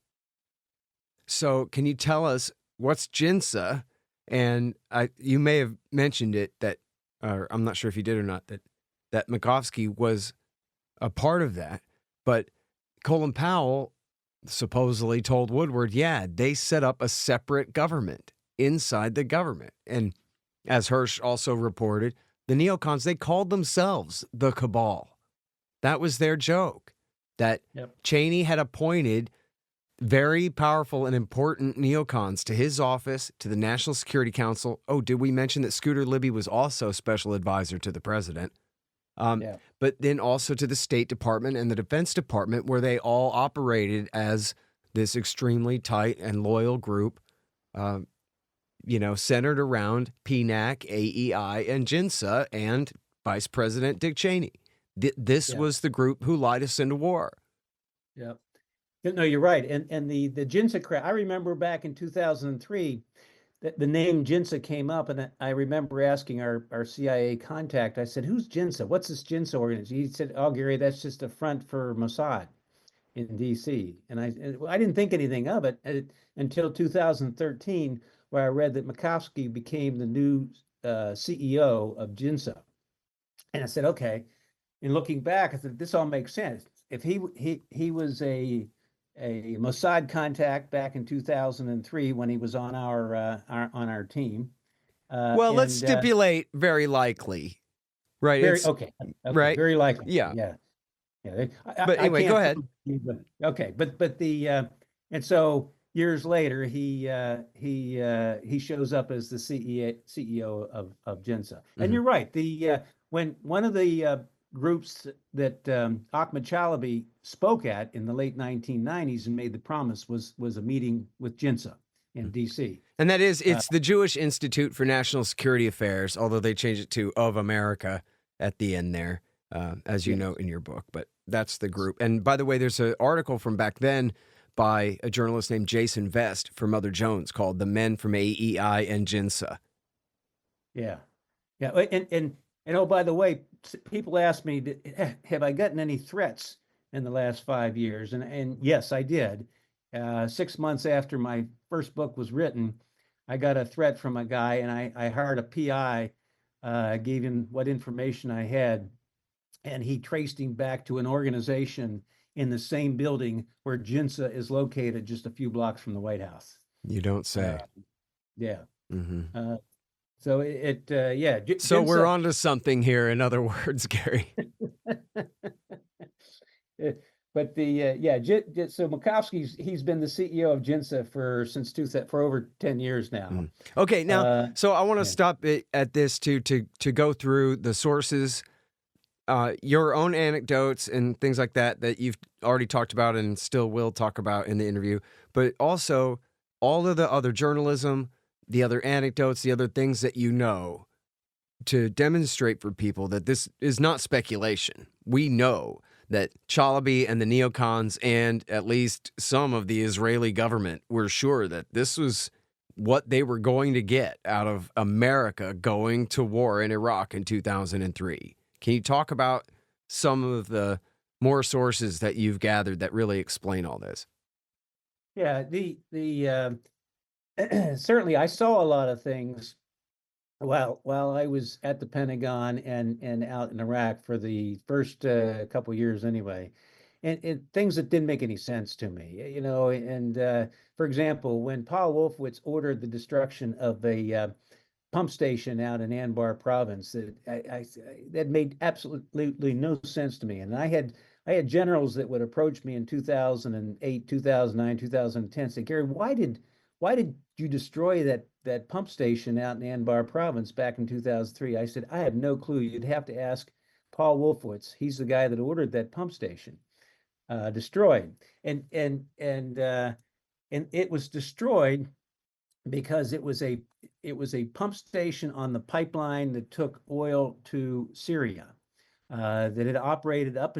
So can you tell us what's Jinsa? And you may have mentioned it that, or I'm not sure if you did or not, that Makovsky was a part of that, but Colin Powell supposedly told Woodward, yeah, they set up a separate government inside the government. And as Hersh also reported, the neocons, they called themselves the cabal. That was their joke, that Cheney had appointed very powerful and important neocons to his office, to the National Security Council. Oh, did we mention that Scooter Libby was also special advisor to the president? But then also to the State Department and the Defense Department, where they all operated as this extremely tight and loyal group, centered around PNAC, AEI, and JINSA, and Vice President Dick Cheney. This was the group who lied us into war. Yeah. No, you're right. And the JINSA crowd, I remember back in 2003, the name JINSA came up, and I remember asking our CIA contact, I said, who's JINSA? What's this JINSA organization? He said, oh, Gary, that's just a front for Mossad in D.C. And I didn't think anything of it until 2013, where I read that Makovsky became the new CEO of JINSA. And I said, okay. And looking back, I said, this all makes sense. If he was a Mossad contact back in 2003 when he was on our team. Well, let's stipulate very likely, right? Okay, right? Very likely. Yeah. But anyway, go ahead. But and so years later, he shows up as the CEO of JINSA. And you're right. When one of the groups that Ahmed Chalabi spoke at in the late 1990s and made the promise was a meeting with JINSA in D.C. And that is, it's the Jewish Institute for National Security Affairs, although they changed it to Of America at the end there, as you note in your book. But that's the group. And by the way, there's an article from back then by a journalist named Jason Vest for Mother Jones called The Men from AEI and JINSA. Yeah. And oh, by the way, people ask me, have I gotten any threats in the last 5 years? And yes, I did. 6 months after my first book was written, I got a threat from a guy, and I hired a PI, gave him what information I had, and he traced him back to an organization in the same building where JINSA is located just a few blocks from the White House. You don't say. Yeah. Hmm. So yeah, So we're Jinsa. on to something here, in other words, Gary. But yeah, so Makovsky's he's been the CEO of Jinsa for over 10 years now. Mhm. Okay, now, so I want to Yeah. stop it at this to go through the sources, your own anecdotes and things like that that you've already talked about and still will talk about in the interview, but also all of the other journalism, the other anecdotes, the other things that you know to demonstrate for people that this is not speculation. We know that Chalabi and the neocons and at least some of the Israeli government were sure that this was what they were going to get out of America going to war in Iraq in 2003. Can you talk about some of the more sources that you've gathered that really explain all this? Yeah, the certainly I saw a lot of things while I was at the Pentagon and out in Iraq for the first couple years anyway, and things that didn't make any sense to me, you know. And for example, when Paul Wolfowitz ordered the destruction of a pump station out in Anbar province, that made absolutely no sense to me. And I had generals that would approach me in 2008, 2009, 2010, say, Gary, why did you destroy that pump station out in Anbar province back in 2003? I said, I have no clue. You'd have to ask Paul Wolfowitz. He's the guy that ordered that pump station destroyed. And it was destroyed because it was a pump station on the pipeline that took oil to Syria, that had operated up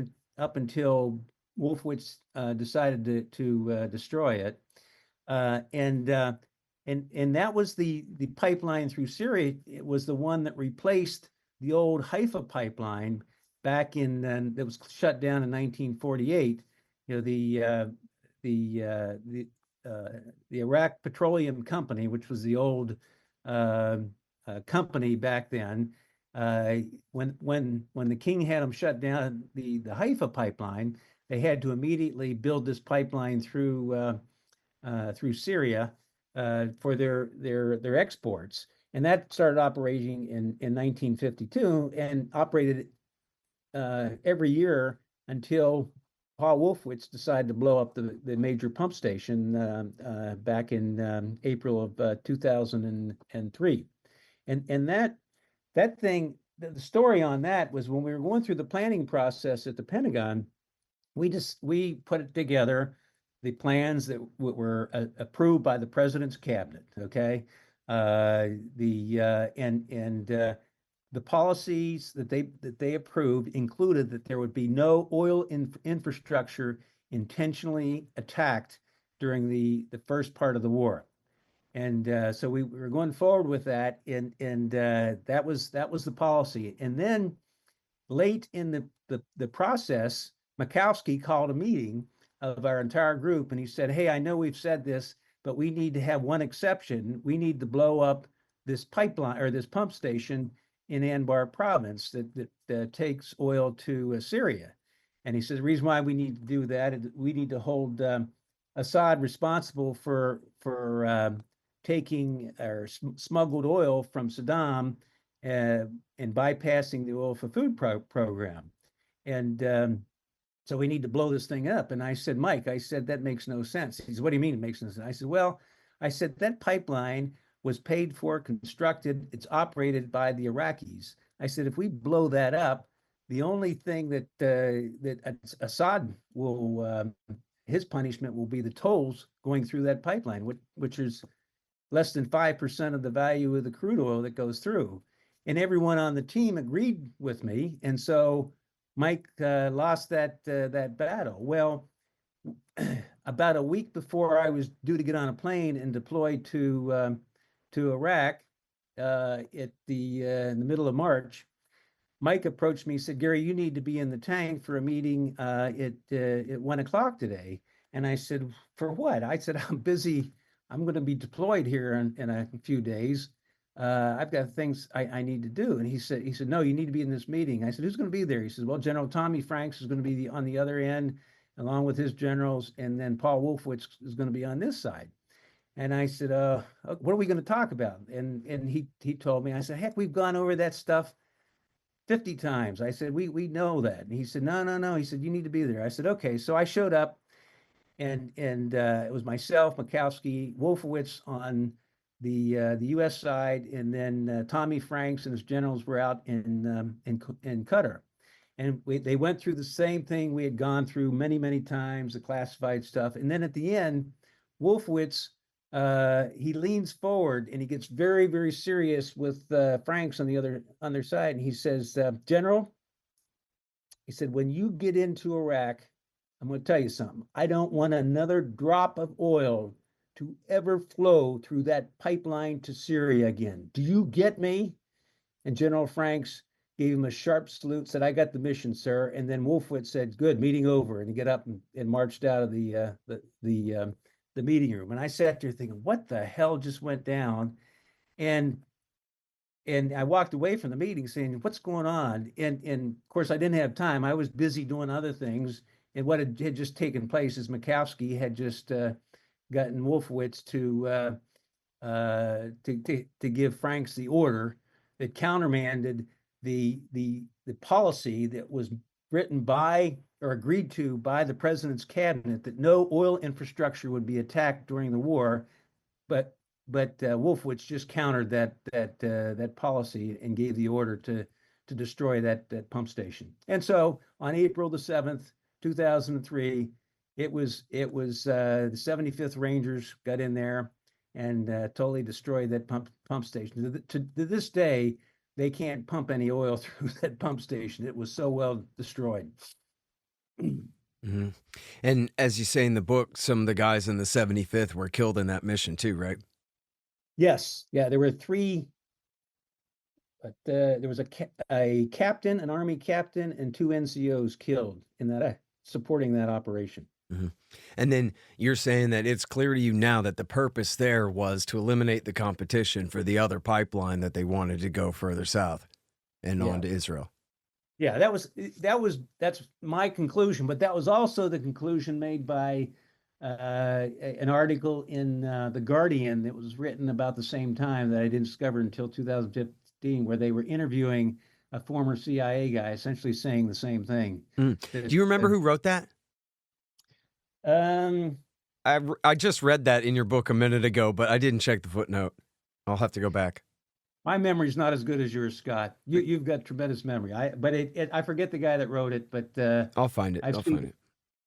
until Wolfowitz decided to destroy it. And that was the pipeline through Syria. It was the one that replaced the old Haifa pipeline back in that was shut down in 1948. You know, the Iraq Petroleum Company, which was the old uh, company back then. When the king had them shut down the Haifa pipeline, they had to immediately build this pipeline through Syria for their exports, and that started operating in 1952 and operated every year until Paul Wolfowitz decided to blow up the major pump station back in April of 2003. And that thing, the story on that was when we were going through the planning process at the Pentagon, we put it together, the plans that were approved by the president's cabinet. Okay, the policies that they approved included that there would be no oil infrastructure intentionally attacked during the first part of the war. And so we were going forward with that, and that was the policy. And then late in the process, Mikowski called a meeting of our entire group, and he said, "Hey, I know we've said this, but we need to have one exception. We need to blow up this pipeline or this pump station in Anbar province that takes oil to Syria." And he says the reason why we need to do that is we need to hold Assad responsible for taking or smuggled oil from Saddam and bypassing the oil for food program. And so we need to blow this thing up. And I said, Mike, I said, that makes no sense. He said, what do you mean it makes no sense? I said, well, I said, that pipeline was paid for, constructed, it's operated by the Iraqis. I said, if we blow that up, the only thing that Assad will, his punishment will be the tolls going through that pipeline, which is less than 5% of the value of the crude oil that goes through. And everyone on the team agreed with me. And so Mike lost that battle. Well, about a week before I was due to get on a plane and deploy to Iraq in the middle of March, Mike approached me and said, Gary, you need to be in the tank for a meeting at 1 o'clock today. And I said, for what? I said, I'm busy. I'm going to be deployed here in a few days. I've got things I need to do. And he said, no, you need to be in this meeting. I said, who's going to be there? He says, well, General Tommy Franks is going to be on the other end, along with his generals. And then Paul Wolfowitz is going to be on this side. And I said, what are we going to talk about? And he told me. I said, heck, we've gone over that stuff 50 times. I said, we know that. And he said, no, no, no. He said, you need to be there. I said, okay. So I showed up, and it was myself, Mikowski, Wolfowitz on the U.S. side, and then Tommy Franks and his generals were out in Qatar. And they went through the same thing we had gone through many, many times, the classified stuff. And then at the end, Wolfowitz, he leans forward and he gets very, very serious with Franks on the other side. And he says, General, he said, when you get into Iraq, I'm going to tell you something. I don't want another drop of oil to ever flow through that pipeline to Syria again. Do you get me? And General Franks gave him a sharp salute, said, I got the mission, sir. And then Wolfowitz said, good, meeting over. And he got up and marched out of the meeting room. And I sat there thinking, what the hell just went down? And I walked away from the meeting saying, what's going on? And of course, I didn't have time. I was busy doing other things. And what had just taken place is Mikowski had just gotten Wolfowitz to give Franks the order that countermanded the policy that was written by or agreed to by the president's cabinet, that no oil infrastructure would be attacked during the war. But Wolfowitz just countered that policy and gave the order to destroy that pump station. And so on April the 7th, 2003, it was the 75th Rangers got in there and totally destroyed that pump station. To this day, they can't pump any oil through that pump station. It was so well destroyed. Mm-hmm. And as you say in the book, some of the guys in the 75th were killed in that mission too, right? Yes. Yeah, there were three, but there was a captain, an Army captain, and 2 NCOs killed in that supporting that operation. Mm-hmm. And then you're saying that it's clear to you now that the purpose there was to eliminate the competition for the other pipeline that they wanted to go further south and on to Israel. Yeah, that's my conclusion, but that was also the conclusion made by an article in The Guardian that was written about the same time that I didn't discover until 2015, where they were interviewing a former CIA guy, essentially saying the same thing. Do you remember who wrote that? I just read that in your book a minute ago, but I didn't check the footnote. I'll have to go back. My memory's not as good as yours, Scott. You've got tremendous memory. I forget the guy that wrote it, but I'll find it. I've seen it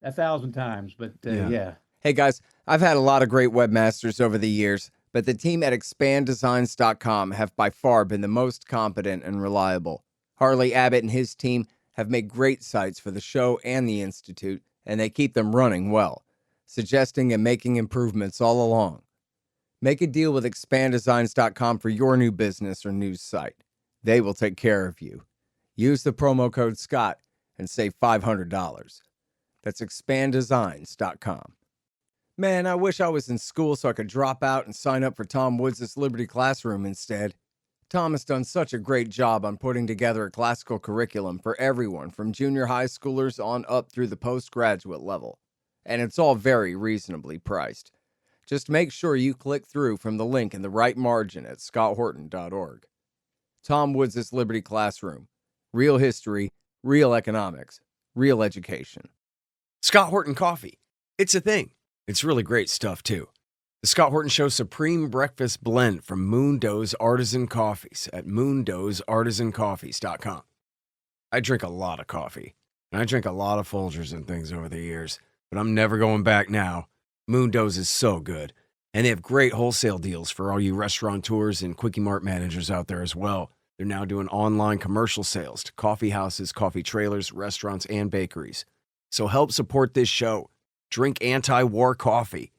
1,000 times. But yeah. Hey guys, I've had a lot of great webmasters over the years, but the team at expanddesigns.com have by far been the most competent and reliable. Harley Abbott and his team have made great sites for the show and the Institute, and they keep them running well, suggesting and making improvements all along. Make a deal with expanddesigns.com for your new business or news site. They will take care of you. Use the promo code SCOTT and save $500. That's expanddesigns.com. Man, I wish I was in school so I could drop out and sign up for Tom Woods' Liberty Classroom instead. Tom has done such a great job on putting together a classical curriculum for everyone from junior high schoolers on up through the postgraduate level. And it's all very reasonably priced. Just make sure you click through from the link in the right margin at scotthorton.org. Tom Woods' Liberty Classroom. Real history, real economics, real education. Scott Horton Coffee. It's a thing. It's really great stuff, too. The Scott Horton Show Supreme Breakfast Blend from Moon Doe's Artisan Coffees at moondoesartisancoffees.com. I drink a lot of coffee, and I drink a lot of Folgers and things over the years, but I'm never going back now. Moon Doe's is so good, and they have great wholesale deals for all you restaurateurs and Quickie Mart managers out there as well. They're now doing online commercial sales to coffee houses, coffee trailers, restaurants, and bakeries. So help support this show. Drink anti-war coffee.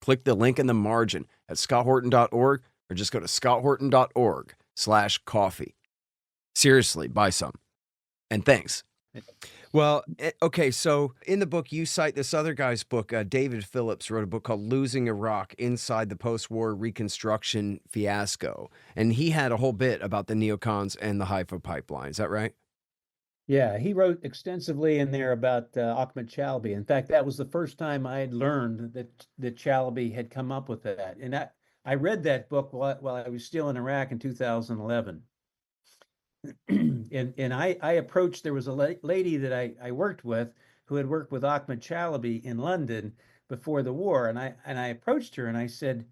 Click the link in the margin at scotthorton.org or just go to scotthorton.org/coffee. Seriously, buy some. And thanks. Well, okay, so in the book, you cite this other guy's book. David Phillips wrote a book called Losing Iraq Inside the Post-War Reconstruction Fiasco. And he had a whole bit about the neocons and the Haifa pipeline. Is that right? Yeah, he wrote extensively in there about Ahmed Chalabi. In fact, that was the first time I had learned that Chalabi had come up with that. And I read that book while I was still in Iraq in 2011. And I approached, there was a lady that I worked with who had worked with Ahmed Chalabi in London before the war. And I approached her and I said,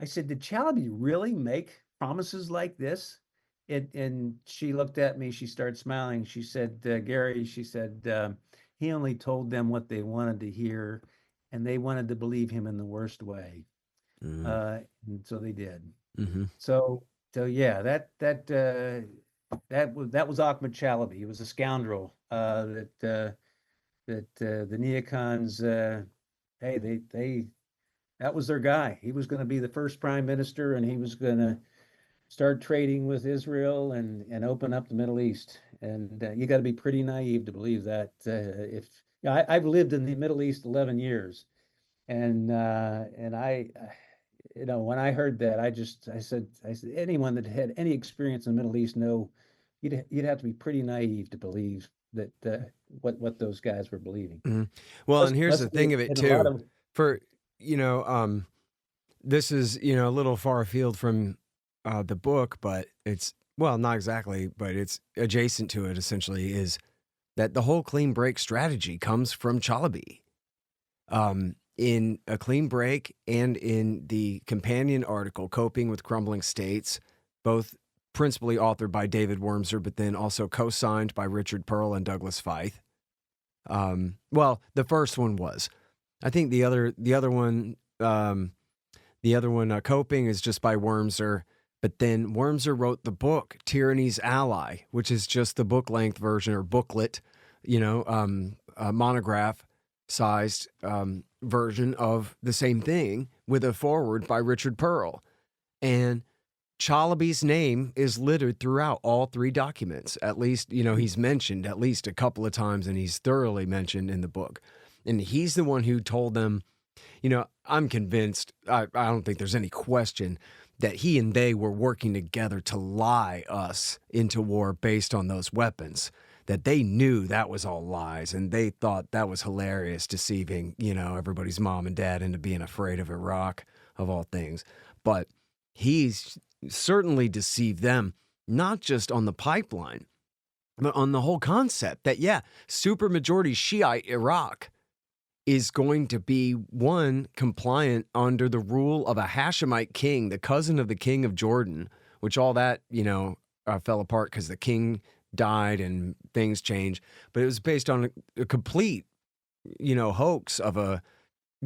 did Chalabi really make promises like this? And she looked at me, she started smiling. She said, Gary, she said, he only told them what they wanted to hear, and they wanted to believe him in the worst way. And so they did. Mm-hmm. So yeah, that was Ahmed Chalabi. He was a scoundrel that the neocons, hey, they that was their guy. He was going to be the first prime minister, and he was going to start trading with Israel and open up the Middle East. And you got to be pretty naive to believe that. If I've lived in the Middle East 11 years, and I, when I heard that, I said anyone that had any experience in the Middle East know you'd have to be pretty naive to believe that what those guys were believing. Mm-hmm. Well, and here's the thing of it too. For this is a little far afield from the book, but it's not exactly, but it's adjacent to it. Essentially, is that the whole clean break strategy comes from Chalabi. In A Clean Break and in the companion article, Coping with Crumbling States, both principally authored by David Wormser, but then also co-signed by Richard Pearl and Douglas Feith. Well, the first one was. I think the other one, Coping, is just by Wormser. But then Wormser wrote the book Tyranny's Ally, which is just the book-length version or booklet, a monograph-sized version of the same thing with a foreword by Richard Pearl. And Chalabi's name is littered throughout all three documents. At least, he's mentioned at least a couple of times, and he's thoroughly mentioned in the book. And he's the one who told them, I'm convinced, I don't think there's any question that he and they were working together to lie us into war based on those weapons, that they knew that was all lies, and they thought that was hilarious, deceiving, everybody's mom and dad into being afraid of Iraq, of all things. But he's certainly deceived them, not just on the pipeline, but on the whole concept that, supermajority Shiite Iraq is going to be, one, compliant under the rule of a Hashemite king, the cousin of the king of Jordan, which all that, fell apart because the king died and things changed. But it was based on a complete, hoax of a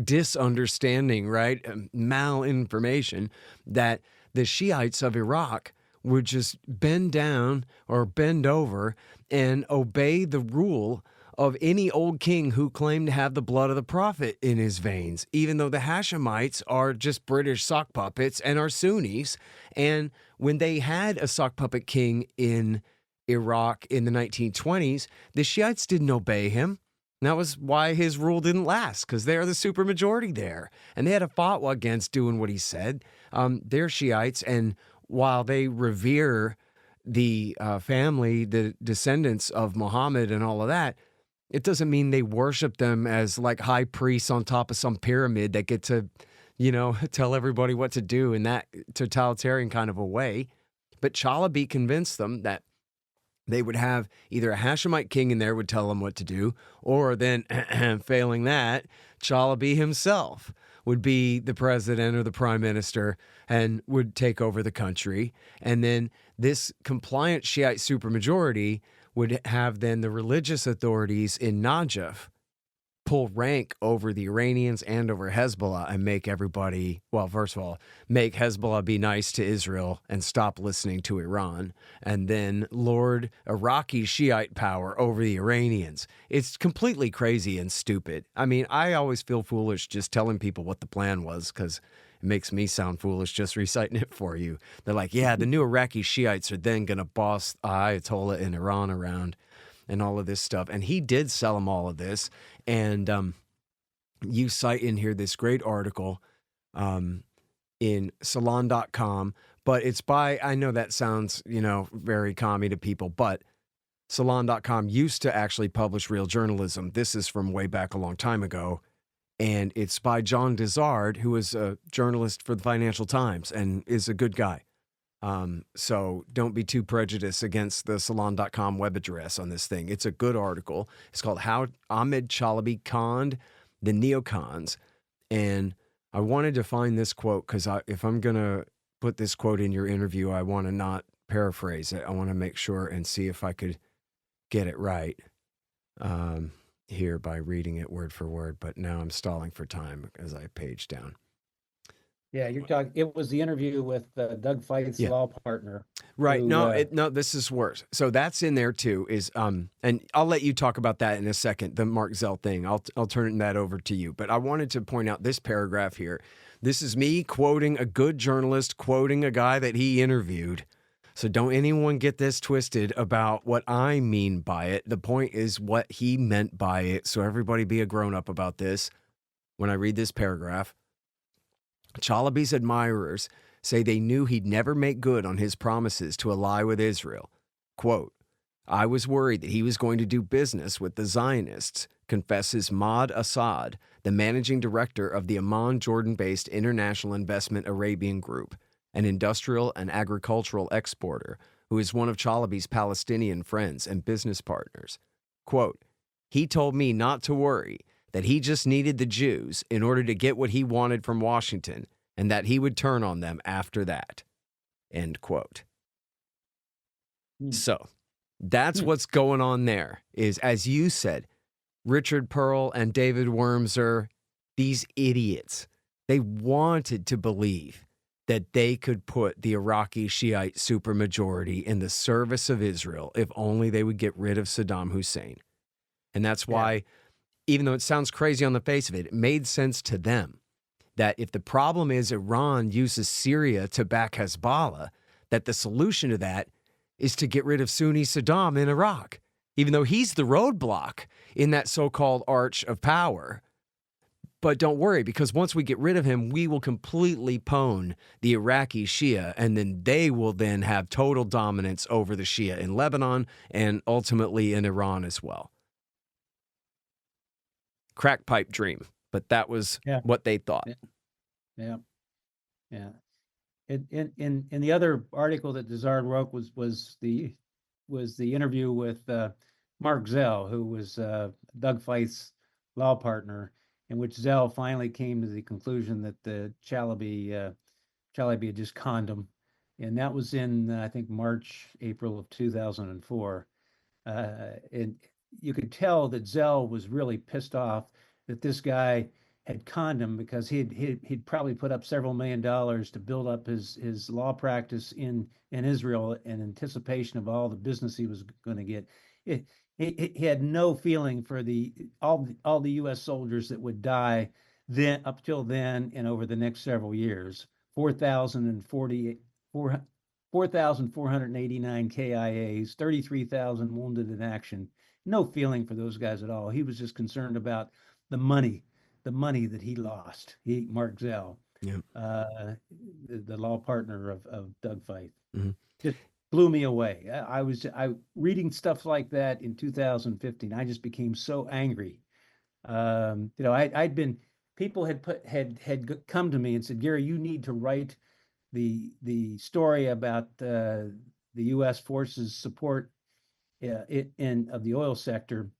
disunderstanding, right? Malinformation that the Shiites of Iraq would just bend down or bend over and obey the rule of any old king who claimed to have the blood of the prophet in his veins, even though the Hashemites are just British sock puppets and are Sunnis. And when they had a sock puppet king in Iraq in the 1920s, the Shiites didn't obey him. And that was why his rule didn't last, because they're the supermajority there. And they had a fatwa against doing what he said. They're Shiites, and while they revere the family, the descendants of Muhammad and all of that, it doesn't mean they worship them as like high priests on top of some pyramid that get to, tell everybody what to do in that totalitarian kind of a way. But Chalabi convinced them that they would have either a Hashemite king in there would tell them what to do, or then, failing that, Chalabi himself would be the president or the prime minister and would take over the country. And then this compliant Shiite supermajority would have then the religious authorities in Najaf pull rank over the Iranians and over Hezbollah and make everybody, well, first of all, make Hezbollah be nice to Israel and stop listening to Iran, and then lord Iraqi Shiite power over the Iranians. It's completely crazy and stupid. I mean, I always feel foolish just telling people what the plan was, because it makes me sound foolish just reciting it for you. They're like, yeah, the new Iraqi Shiites are then going to boss Ayatollah in Iran around and all of this stuff. And he did sell them all of this. And you cite in here this great article in salon.com, but it's by, I know that sounds, very commie to people, but Salon.com used to actually publish real journalism. This is from way back a long time ago. And it's by John Dizard, who is a journalist for the Financial Times and is a good guy. So don't be too prejudiced against the Salon.com web address on this thing. It's a good article. It's called How Ahmed Chalabi Conned the Neocons. And I wanted to find this quote because if I'm going to put this quote in your interview, I want to not paraphrase it. I want to make sure and see if I could get it right here by reading it word for word. But now I'm stalling for time as I page down. Yeah, you're talking. It was the interview with Doug Feith's law partner. Right. Who, No, this is worse. So that's in there too. And I'll let you talk about that in a second. The Mark Zell thing. I'll turn that over to you. But I wanted to point out this paragraph here. This is me quoting a good journalist, quoting a guy that he interviewed. So don't anyone get this twisted about what I mean by it. The point is what he meant by it. So everybody be a grown up about this. When I read this paragraph. Chalabi's admirers say they knew he'd never make good on his promises to ally with Israel. Quote, I was worried that he was going to do business with the Zionists, confesses Maud Assad, the managing director of the Amman, Jordan-based International Investment Arabian Group, an industrial and agricultural exporter who is one of Chalabi's Palestinian friends and business partners. Quote, he told me not to worry, that he just needed the Jews in order to get what he wanted from Washington, and that he would turn on them after that. End quote. So that's what's going on there is, as you said, Richard Pearl and David Wormser, these idiots, they wanted to believe that they could put the Iraqi Shiite supermajority in the service of Israel if only they would get rid of Saddam Hussein. And that's why, even though it sounds crazy on the face of it, it made sense to them that if the problem is Iran uses Syria to back Hezbollah, that the solution to that is to get rid of Sunni Saddam in Iraq, even though he's the roadblock in that so-called arch of power. But don't worry, because once we get rid of him, we will completely pwn the Iraqi Shia, and then they will then have total dominance over the Shia in Lebanon and ultimately in Iran as well. Crack pipe dream, but that was what they thought. Yeah. In the other article that Dizard wrote was the interview with Mark Zell, who was Doug Feith's law partner, in which Zell finally came to the conclusion that the Chalabi had just conned him, and that was in I think April of 2004, and you could tell that Zell was really pissed off that this guy had conned him, because he'd probably put up several $1 million to build up his law practice in Israel in anticipation of all the business he was going to get. He had no feeling for all the U.S. soldiers that would die then, up till then, and over the next several years. 4,489 KIAs, 33,000 wounded in action. No feeling for those guys at all. He was just concerned about the money that he lost. Mark Zell, the law partner of Doug Feith, just blew me away. I was reading stuff like that in 2015. I just became so angry. I'd been, people had come to me and said, Gary, you need to write the story about the U.S. forces support of the oil sector.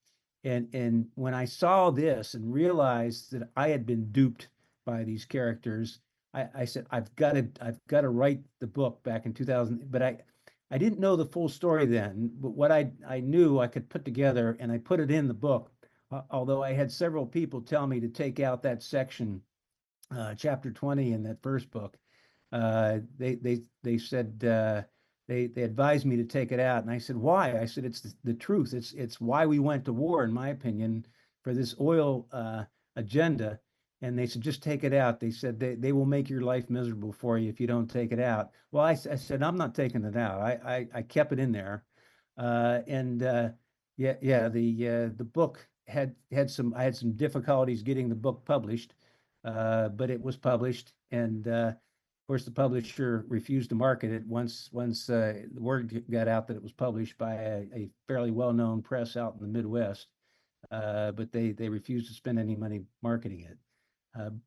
And when I saw this and realized that I had been duped by these characters, I said, I've got to write the book back in 2000. But I didn't know the full story then. But what I knew I could put together, and I put it in the book. Although I had several people tell me to take out that section, chapter 20 in that first book. They said. They advised me to take it out, and I said, why? I said, it's the truth. It's why we went to war, in my opinion, for this oil agenda. And they said, just take it out. They said they will make your life miserable for you if you don't take it out. Well, I said, I'm not taking it out. I kept it in there, the book had some. I had some difficulties getting the book published, but it was published, and course, the publisher refused to market it once the word got out that it was published by a fairly well-known press out in the Midwest. But they refused to spend any money marketing it.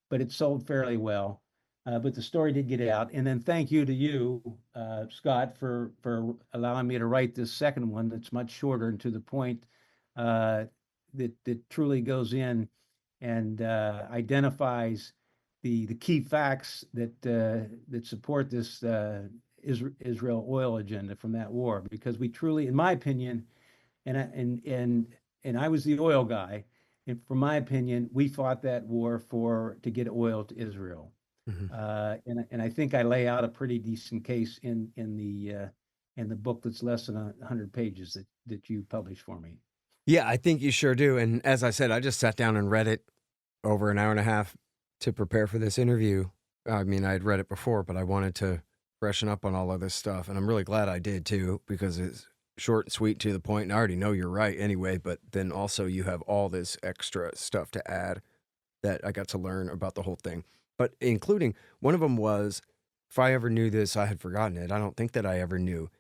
But it sold fairly well. But the story did get out. And then thank you to you, Scott, for allowing me to write this second one that's much shorter and to the point, that truly goes in and identifies the key facts that support this Israel oil agenda from that war. Because we truly, in my opinion, and I was the oil guy, and from my opinion, we fought that war to get oil to Israel. And I think I lay out a pretty decent case in the book that's less than 100 pages that you published for me. Yeah, I think you sure do. And as I said, I just sat down and read it over an hour and a half to prepare for this interview. I mean, I had read it before, but I wanted to freshen up on all of this stuff. And I'm really glad I did too, because it's short and sweet, to the point. And I already know you're right anyway, but then also you have all this extra stuff to add that I got to learn about the whole thing. But including, one of them was, if I ever knew this, I had forgotten it. I don't think that I ever knew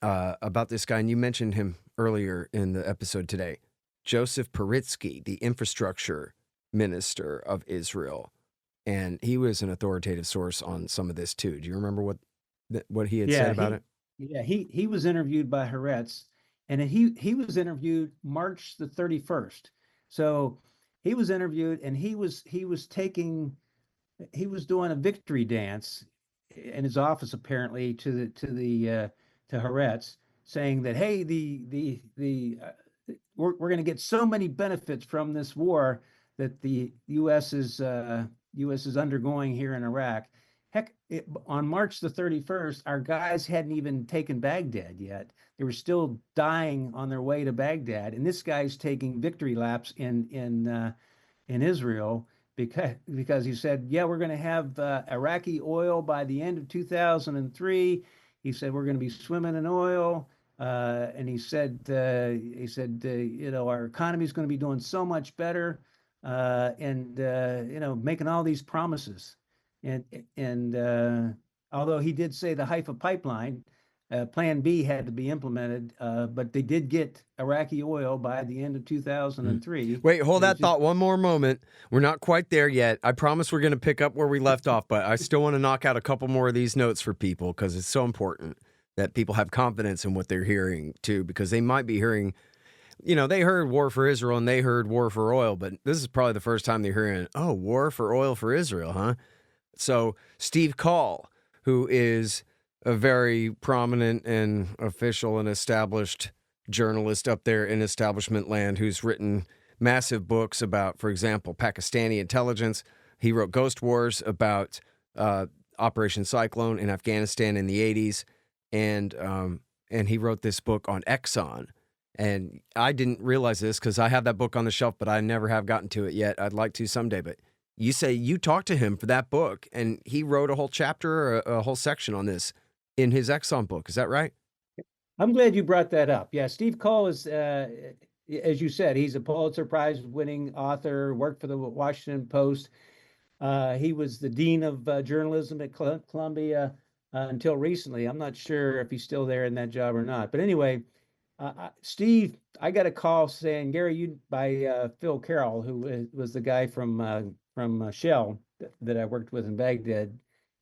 about this guy. And you mentioned him earlier in the episode today, Joseph Paritsky, the infrastructure minister of Israel. And he was an authoritative source on some of this too. Do you remember what he had said about it? Yeah, he was interviewed by Haaretz, and he was interviewed March the 31st. So he was interviewed, and he was doing a victory dance in his office, apparently, to Haaretz, saying that, hey, we're going to get so many benefits from this war that the U.S. is undergoing here in Iraq. Heck, on March the 31st, our guys hadn't even taken Baghdad yet. They were still dying on their way to Baghdad, and this guy's taking victory laps in Israel because he said, yeah, we're going to have Iraqi oil by the end of 2003. He said we're going to be swimming in oil, and he said our economy is going to be doing so much better, and making all these promises. And although he did say the Haifa pipeline, Plan B had to be implemented, but they did get Iraqi oil by the end of 2003. Wait, hold that thought one more moment. We're not quite there yet. I promise we're going to pick up where we left off, but I still want to knock out a couple more of these notes for people, because it's so important that people have confidence in what they're hearing too, because they might be hearing, they heard war for Israel and they heard war for oil, but this is probably the first time they're hearing, oh, war for oil for Israel, huh? So Steve Call, who is a very prominent and official and established journalist up there in establishment land, who's written massive books about, for example, Pakistani intelligence. He wrote Ghost Wars about Operation Cyclone in Afghanistan in the 80s. And he wrote this book on Exxon. And I didn't realize this because I have that book on the shelf, but I never have gotten to it yet. I'd like to someday, but you say you talked to him for that book, and he wrote a whole chapter or a whole section on this in his Exxon book. Is that right? I'm glad you brought that up. Yeah, Steve Cole is, as you said, he's a Pulitzer Prize-winning author, worked for the Washington Post. He was the dean of journalism at Columbia until recently. I'm not sure if he's still there in that job or not. But anyway, Steve, I got a call saying, Gary, by Phil Carroll, who was the guy from Shell that I worked with in Baghdad,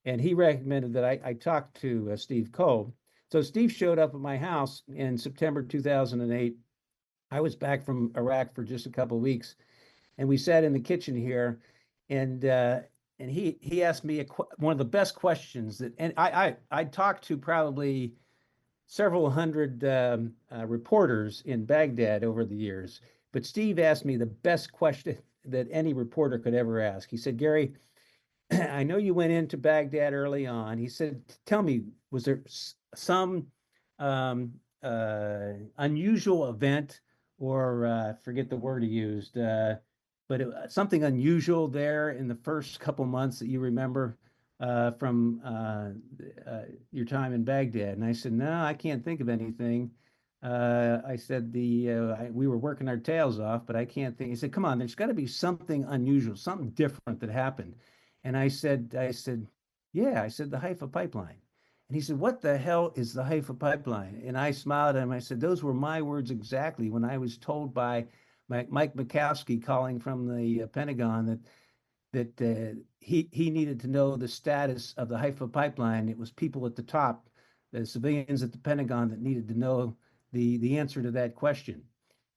and he recommended that I talk to Steve Cole. So Steve showed up at my house in September 2008. I was back from Iraq for just a couple of weeks, and we sat in the kitchen here, and he asked me one of the best questions that, and I talked to probably several hundred reporters in Baghdad over the years, but Steve asked me the best question that any reporter could ever ask. He said, Gary, I know you went into Baghdad early on. He said, tell me, was there some unusual event, or forget the word he used, but something unusual there in the first couple months that you remember from your time in Baghdad? And I said, no, I can't think of anything. I said we were working our tails off, but I can't think. He said, come on, there's got to be something unusual, something different that happened. And I said, Yeah, I said, the Haifa pipeline. And he said, what the hell is the Haifa pipeline? And I smiled at him. I said, those were my words exactly when I was told by Mike Mikowski calling from the Pentagon that he needed to know the status of the Haifa pipeline. It was people at the top, the civilians at the Pentagon, that needed to know the answer to that question.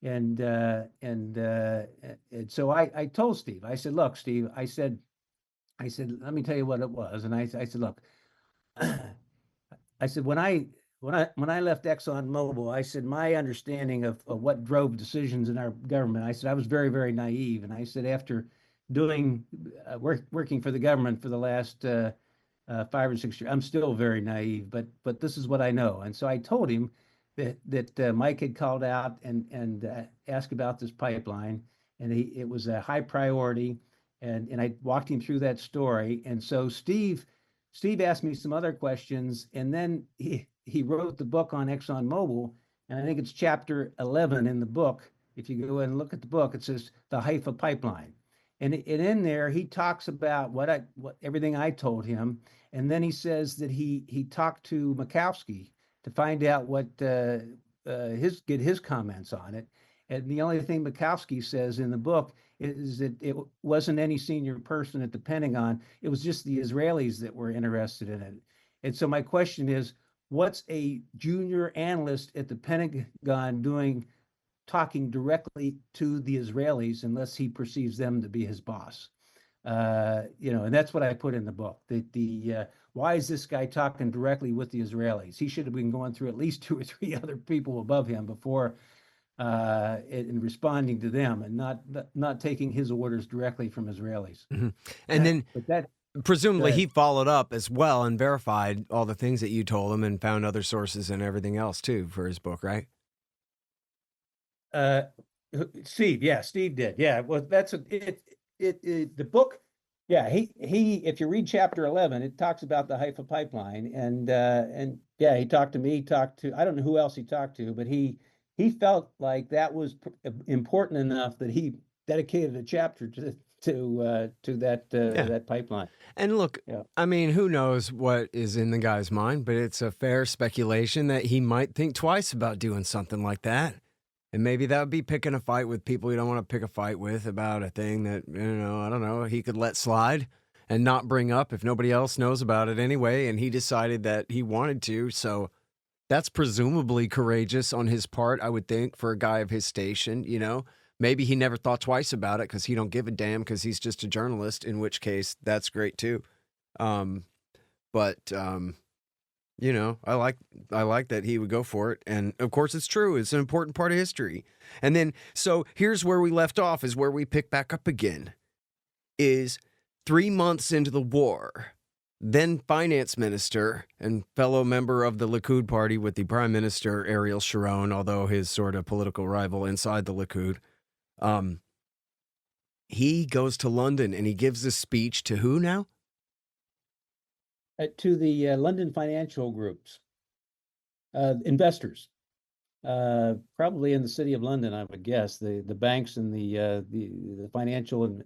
And so I told Steve, I said, look, Steve, I said, let me tell you what it was. And I said, look, I said, when I left ExxonMobil, I said, my understanding of what drove decisions in our government, I said, I was very, very naive. And I said, after doing working for the government for the last 5 or 6 years, I'm still very naive, but this is what I know. And so I told him that Mike had called out and asked about this pipeline, and it was a high priority. And I walked him through that story. And so Steve asked me some other questions, and then he wrote the book on ExxonMobil, and I think it's chapter 11 in the book. If you go and look at the book, it says the Haifa pipeline, and in there he talks about what everything I told him, and then he says that he talked to Mikowski to find out what get his comments on it. And the only thing Mikowski says in the book is that it wasn't any senior person at the Pentagon. It was just the Israelis that were interested in it. And so my question is, what's a junior analyst at the Pentagon doing talking directly to the Israelis unless he perceives them to be his boss? And that's what I put in the book. Why is this guy talking directly with the Israelis? He should have been going through at least 2 or 3 other people above him before in responding to them, and not taking his orders directly from Israelis. Mm-hmm. And then that presumably he followed up as well and verified all the things that you told him and found other sources and everything else too for his book, right? Steve did. Yeah, well, that's the book. Yeah, he if you read chapter 11, it talks about the Haifa pipeline, and yeah, he talked to me, I don't know who else he talked to, but he felt like that was important enough that he dedicated a chapter to that pipeline. And look, Yeah. I mean, who knows what is in the guy's mind, but it's a fair speculation that he might think twice about doing something like that. And maybe that would be picking a fight with people you don't want to pick a fight with about a thing that, I don't know, he could let slide and not bring up if nobody else knows about it anyway. And he decided that he wanted to. So that's presumably courageous on his part, I would think, for a guy of his station, Maybe he never thought twice about it because he don't give a damn because he's just a journalist, in which case that's great too. But I like that he would go for it. And of course it's true. It's an important part of history. And then, so here's where we left off, is where we pick back up again, is 3 months into the war, then finance minister and fellow member of the Likud party with the prime minister, Ariel Sharon, although his sort of political rival inside the Likud, he goes to London and he gives a speech to who now? To the London financial groups, investors, probably in the city of London, I would guess, the banks and the financial and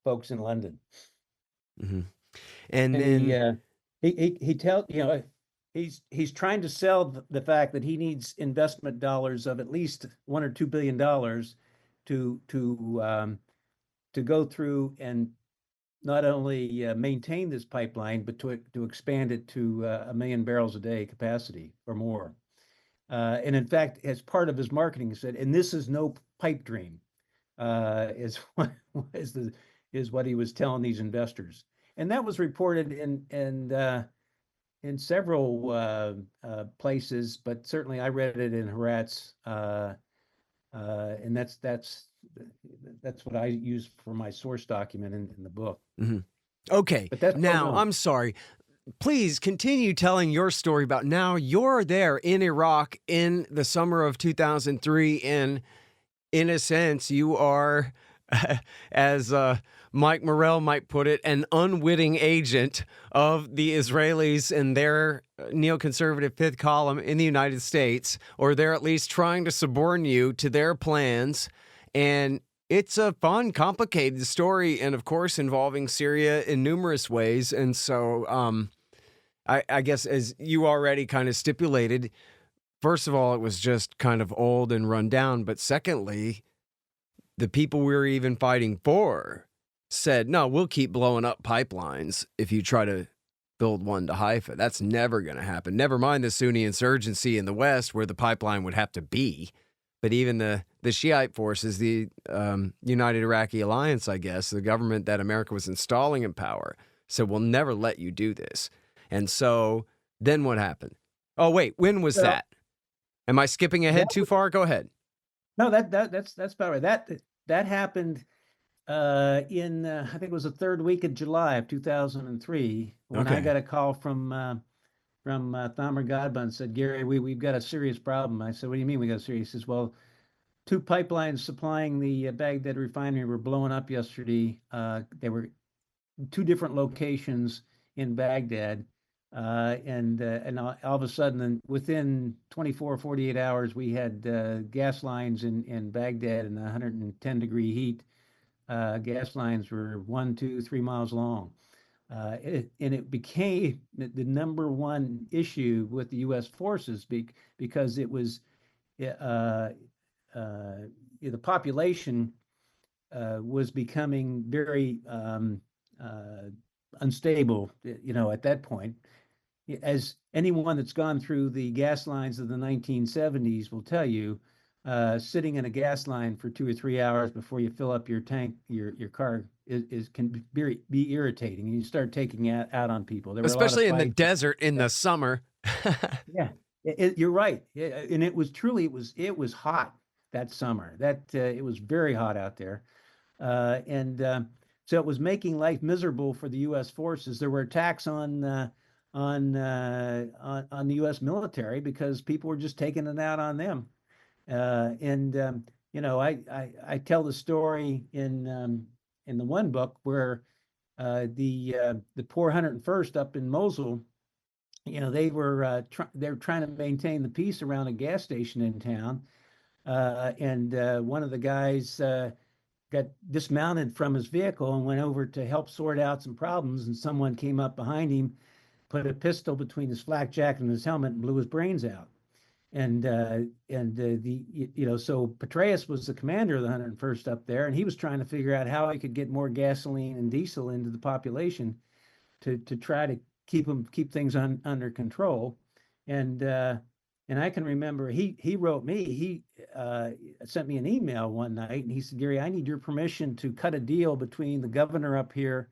folks in London. Mm-hmm. And then he tells, he's trying to sell the fact that he needs investment dollars of at least $1 or $2 billion to go through and not only maintain this pipeline, but to expand it to 1 million barrels a day capacity or more. And in fact, as part of his marketing, he said, "And this is no pipe dream," is what he was telling these investors. And that was reported in several places, but certainly I read it in Haaretz, and that's what I use for my source document in the book. Mm-hmm. Okay, now I'm sorry. Please continue telling your story about now you're there in Iraq in the summer of 2003, and in a sense you are, as Mike Morrell might put it, an unwitting agent of the Israelis and their neoconservative fifth column in the United States, or they're at least trying to suborn you to their plans. And it's a fun, complicated story, and of course involving Syria in numerous ways. And so, I guess as you already kind of stipulated, first of all, it was just kind of old and run down. But secondly, the people we were even fighting for said, no, we'll keep blowing up pipelines if you try to build one to Haifa. That's never going to happen. Never mind the Sunni insurgency in the West where the pipeline would have to be. But even the Shiite forces, the United Iraqi Alliance, I guess, the government that America was installing in power, said, we'll never let you do this. And so then what happened? Oh, wait, when was that? Am I skipping ahead too far? Go ahead. No, that's about right. That happened in I think it was the third week of July of 2003 when I got a call from Thamer Godbun, said, Gary, we've got a serious problem. I said, what do you mean we got a serious? He says, well, two pipelines supplying the Baghdad refinery were blown up yesterday. They were two different locations in Baghdad. And all of a sudden, within 24, 48 hours, we had gas lines in Baghdad in 110-degree heat. Gas lines were 1, 2, 3 miles long. And it became the number one issue with the U.S. forces because it was the population was becoming very unstable, at that point. As anyone that's gone through the gas lines of the 1970s will tell you, sitting in a gas line for 2 or 3 hours before you fill up your tank, your car can be irritating. You start taking out on people. There especially were a lot of in the desert in the summer. Yeah, you're right. And it was truly, it was hot that summer. It was very hot out there. So it was making life miserable for the U.S. forces. There were attacks on the U.S. military because people were just taking it out on them. I tell the story in the one book where the poor 101st up in Mosul, they were trying to maintain the peace around a gas station in town, and one of the guys got dismounted from his vehicle and went over to help sort out some problems, and someone came up behind him, put a pistol between his flak jacket and his helmet, and blew his brains out. So Petraeus was the commander of the 101st up there, and he was trying to figure out how he could get more gasoline and diesel into the population to try to keep things under control. And I can remember he wrote me, he sent me an email one night, and he said, Gary, I need your permission to cut a deal between the governor up here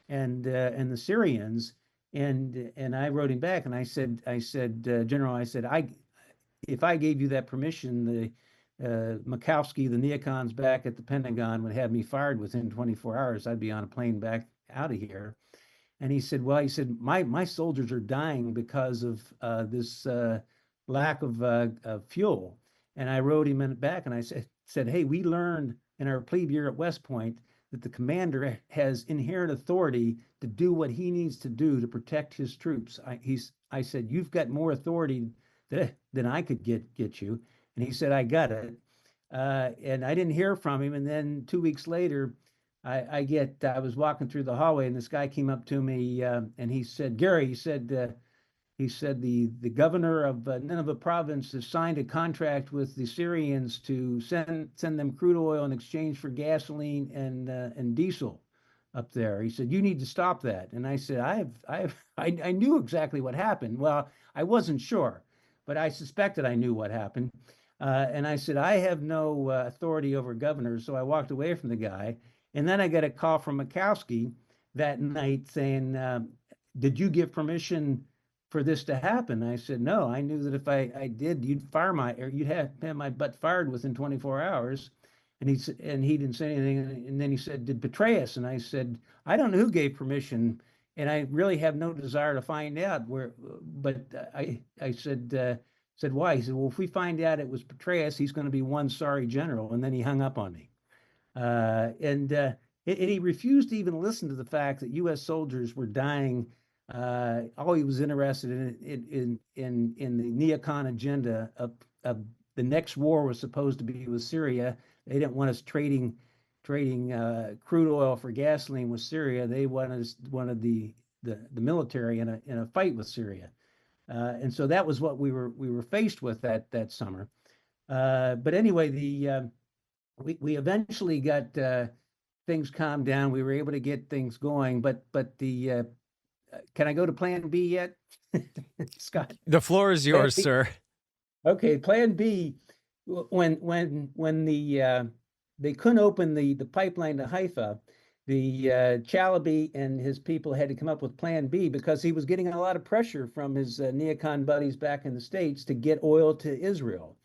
and the Syrians. And I wrote him back, and I said, General, if I gave you that permission, the Makowski, the neocons back at the Pentagon, would have me fired within 24 hours. I'd be on a plane back out of here. And he said, my soldiers are dying because of this lack of fuel. And I wrote him back, and I said, hey, we learned in our plebe year at West Point that the commander has inherent authority to do what he needs to do to protect his troops. I said, you've got more authority than I could get you. And he said, I got it. And I didn't hear from him. And then 2 weeks later, I was walking through the hallway, and this guy came up to me, and he said, Gary, he said the governor of Nineveh province has signed a contract with the Syrians to send them crude oil in exchange for gasoline and diesel up there. He said, you need to stop that. And I said, I knew exactly what happened. Well, I wasn't sure, but I suspected I knew what happened. And I said, I have no authority over governors. So I walked away from the guy. And then I got a call from Makowski that night saying, did you give permission for this to happen? I said, no, I knew that if I did, you'd have my butt fired within 24 hours. And he didn't say anything. And then he said, did Petraeus? And I said, I don't know who gave permission, and I really have no desire to find out but I said, why? He said, well, if we find out it was Petraeus, he's going to be one sorry general. And then he hung up on me. And he refused to even listen to the fact that U.S. soldiers were dying. All he was interested in the neocon agenda of the next war was supposed to be with Syria. They didn't want us trading crude oil for gasoline with Syria. They wanted the military in a fight with Syria, and so that was what we were faced with that summer. But anyway, we eventually got things calmed down. We were able to get things going, but the can I go to Plan B yet, Scott? The floor is yours, sir. Okay, Plan B. When they couldn't open the pipeline to Haifa, the Chalabi and his people had to come up with Plan B because he was getting a lot of pressure from his neocon buddies back in the States to get oil to Israel.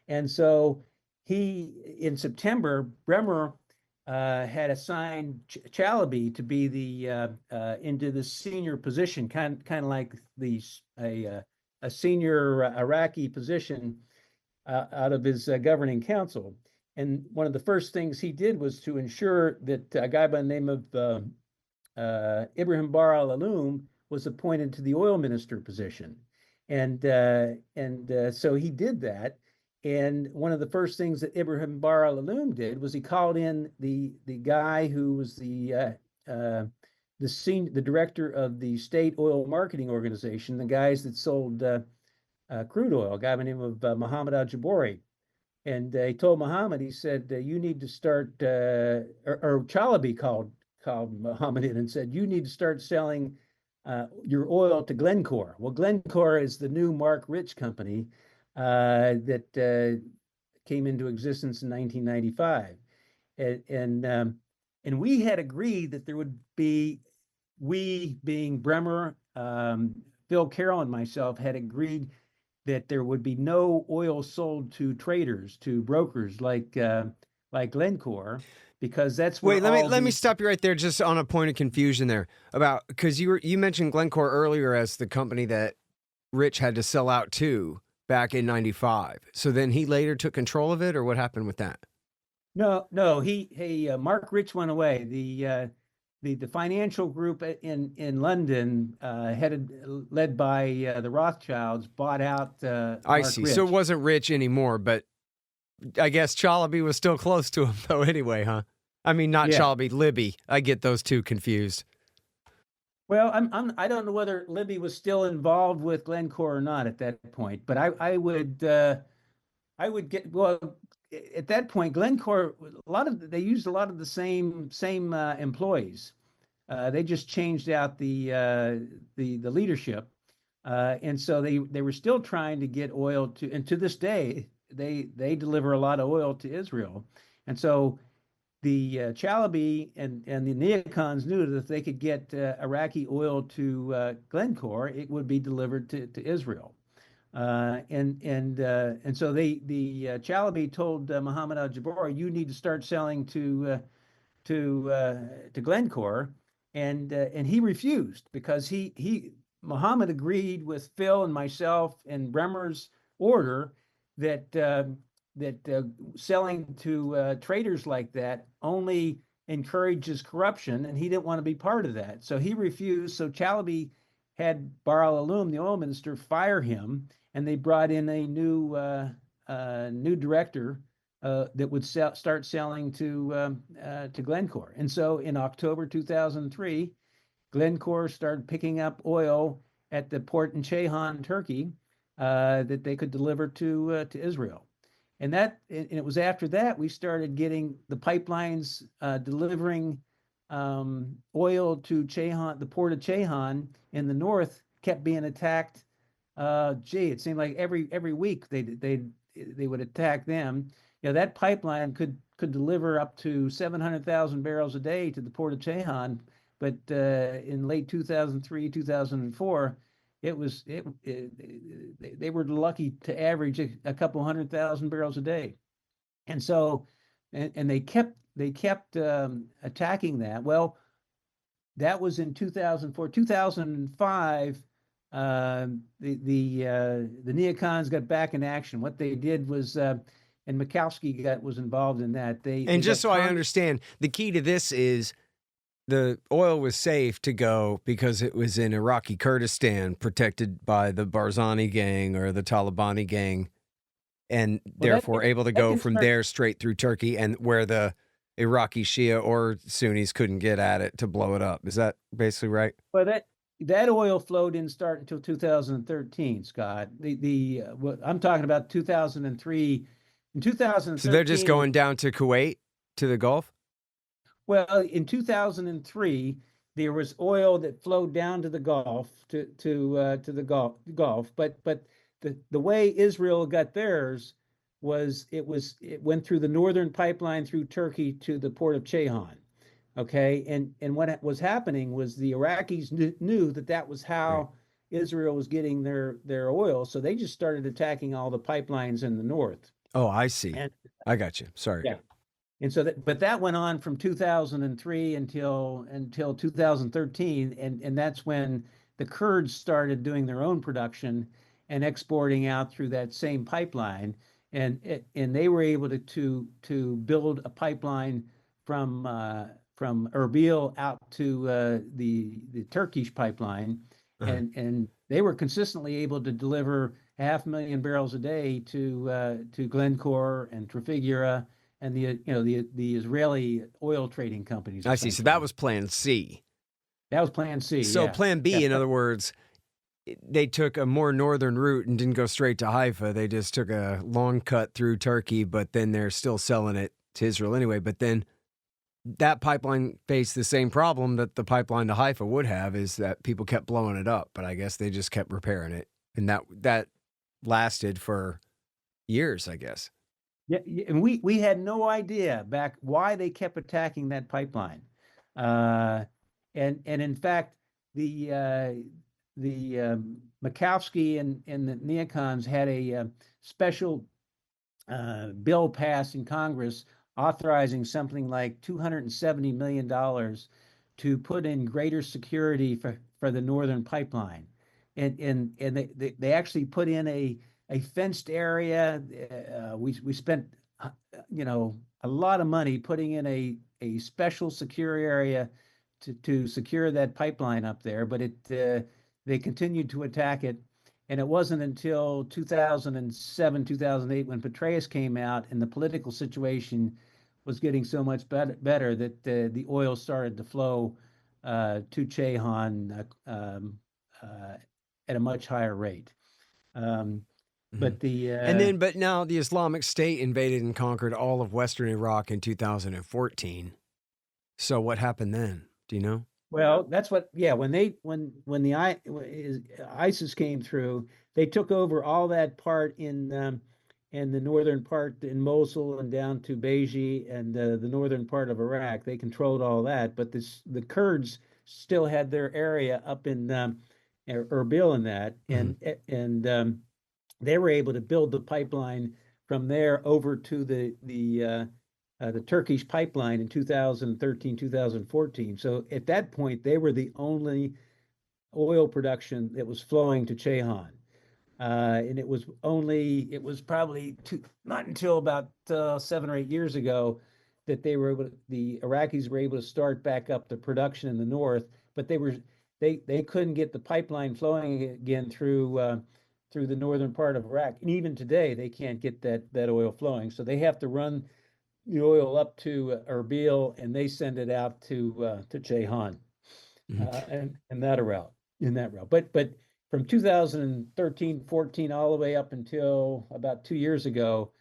And so in September, Bremer had assigned Chalabi to be into the senior position, kind of like a senior Iraqi position out of his governing council. And one of the first things he did was to ensure that a guy by the name of Ibrahim Bar al-Aloum was appointed to the oil minister position. And so he did that. And one of the first things that Ibrahim Bar al-Aloum did was he called in the guy who was the director of the state oil marketing organization, the guys that sold crude oil, a guy by the name of Mohammed al-Jabouri. And he told Mohammed, he said, you need to start, or Chalabi called Mohammed in and said, you need to start selling your oil to Glencore. Well, Glencore is the new Mark Rich company that came into existence in 1995. And we had agreed that there would be, we being Bremer, Phil Carroll and myself had agreed that there would be no oil sold to traders, to brokers like Glencore, because that's where. Wait, let me stop you right there, just on a point of confusion there about, because you mentioned Glencore earlier as the company that Rich had to sell out to back in '95. So then he later took control of it, or what happened with that? No, Mark Rich went away. The financial group in London, led by the Rothschilds, bought out. I see. Rich. So it wasn't Rich anymore, but I guess Chalabi was still close to him, though. Anyway, huh? I mean, not Chalabi, Libby. I get those two confused. Well, I don't know whether Libby was still involved with Glencore or not at that point, but I would get, well, at that point, Glencore, they used a lot of the same employees. They just changed out the leadership, and so they were still trying to get oil to, and to this day they deliver a lot of oil to Israel, and so the Chalabi and the neocons knew that if they could get Iraqi oil to Glencore, it would be delivered to Israel. And so the Chalabi told Mohammed al-Jabouri, you need to start selling to Glencore, and he refused because Mohammed agreed with Phil and myself and Bremer's order that selling to traders like that only encourages corruption, and he didn't want to be part of that. So he refused. So Chalabi had Bar al-Aloum, the oil minister, fire him, and they brought in a new director that would start selling to Glencore. And so in October 2003, Glencore started picking up oil at the port in Ceyhan, Turkey, that they could deliver to Israel. And it was after that we started getting the pipelines delivering oil to Ceyhan. The port of Ceyhan in the north kept being attacked. It seemed like every week they would attack them. You know, that pipeline could deliver up to 700,000 barrels a day to the port of Ceyhan, but in late 2003, 2004, they were lucky to average a couple 100,000 barrels a day, and so and they kept attacking that. Well, that was in 2004, 2005. The neocons got back in action. What they did was, and Mikowski was involved in that. I understand, the key to this is the oil was safe to go because it was in Iraqi Kurdistan, protected by the Barzani gang or the Talibani gang, and therefore able to go from there straight through Turkey, and where the Iraqi Shia or Sunnis couldn't get at it to blow it up. Is that basically right? Well, that oil flow didn't start until 2013, Scott. What I'm talking about 2003. In So they're just 2013, going down to Kuwait, to the Gulf? well, in 2003, there was oil that flowed down to the Gulf to the Gulf. But the way Israel got theirs was it went through the northern pipeline through Turkey to the port of Ceyhan. Okay, and what was happening was the Iraqis knew that was how Right. Israel was getting their oil, so they just started attacking all the pipelines in the north. Oh, I see. And I got you. Sorry. yeah, and so but that went on from 2003 until 2013, and that's when the Kurds started doing their own production and exporting out through that same pipeline, and they were able to build a pipeline from Erbil out to the Turkish pipeline, Uh-huh. and they were consistently able to deliver 500,000 barrels a day to Glencore and Trafigura and the Israeli oil trading companies. I see. So that was Plan C. That was Plan C. So Yeah. Plan B, in other words, they took a more northern route and didn't go straight to Haifa. They just took a long cut through Turkey, but then they're still selling it to Israel anyway. But then that pipeline faced the same problem that the pipeline to Haifa would have, is that people kept blowing it up, but I guess they just kept repairing it. And that lasted for years, I guess. Yeah, and we had no idea back why they kept attacking that pipeline, and in fact the Mikowski and the neocons had a special bill passed in Congress authorizing something like $270 million to put in greater security for the northern pipeline, and they actually put in a fenced area. We spent a lot of money putting in a special secure area to secure that pipeline up there, but they continued to attack it. And it wasn't until 2007, 2008, when Petraeus came out and the political situation was getting so much better that the oil started to flow to Ceyhan at a much higher rate. But But now the Islamic State invaded and conquered all of Western Iraq in 2014. So what happened then? Do you know? Well, that's when ISIS came through, they took over all that part in the northern part in Mosul and down to Beji and the northern part of Iraq. They controlled all that, but the Kurds still had their area up in Erbil and that, and they were able to build the pipeline from there over to the Turkish pipeline in 2013, 2014. So at that point, they were the only oil production that was flowing to Ceyhan. And it was probably not until about 7 or 8 years ago that the Iraqis were able to start back up the production in the north, but they couldn't get the pipeline flowing again through the northern part of Iraq. And even today, they can't get that oil flowing. So they have to run the oil up to Erbil, and they send it out to Ceyhan, and that route. But from 2013, 14, all the way up until about 2 years ago,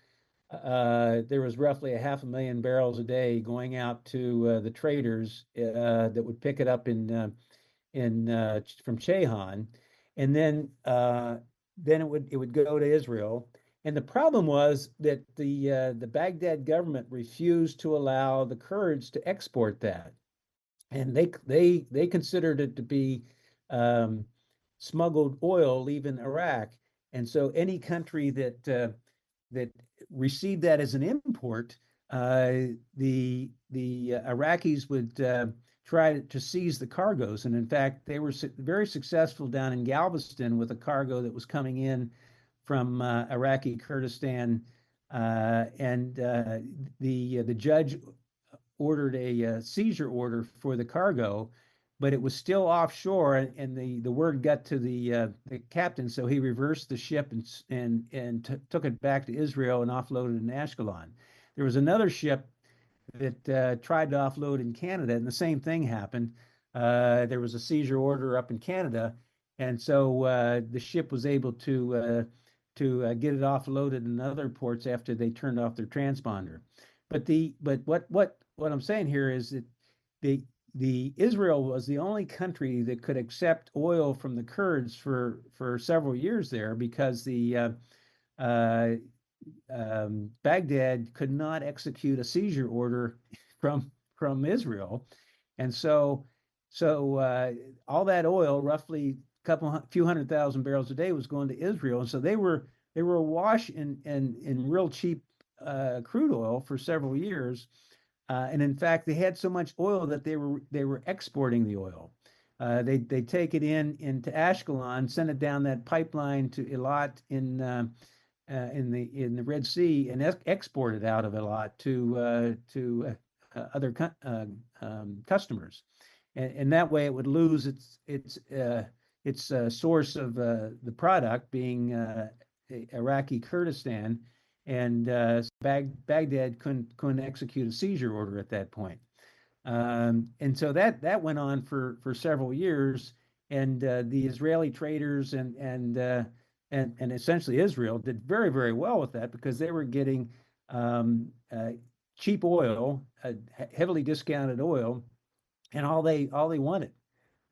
there was roughly 500,000 barrels a day going out to the traders that would pick it up from Ceyhan, and then it would go to Israel. And the problem was that the Baghdad government refused to allow the Kurds to export that, and they considered it to be smuggled oil leaving Iraq. And so any country that received that as an import, the Iraqis would try to seize the cargoes. And in fact, they were very successful down in Galveston with a cargo that was coming in from Iraqi Kurdistan, and the judge ordered a seizure order for the cargo, but it was still offshore, and the word got to the captain, so he reversed the ship and took it back to Israel and offloaded in Ashkelon. There was another ship that tried to offload in Canada, and the same thing happened. There was a seizure order up in Canada, and so the ship was able to get it offloaded in other ports after they turned off their transponder. But what I'm saying here is that the Israel was the only country that could accept oil from the Kurds for several years there, because the Baghdad could not execute a seizure order from Israel, and so all that oil, roughly few 100,000 barrels a day, was going to Israel, and so they were awash in real cheap crude oil for several years, and in fact, they had so much oil that they were exporting the oil. They take it into Ashkelon, send it down that pipeline to Eilat in the Red Sea, and export it out of Eilat to other customers, and that way it would lose its source of the product, being Iraqi Kurdistan, and Baghdad couldn't execute a seizure order at that point. And so that went on for several years, and the Israeli traders and essentially Israel did very, very well with that, because they were getting cheap oil, heavily discounted oil, and all they wanted,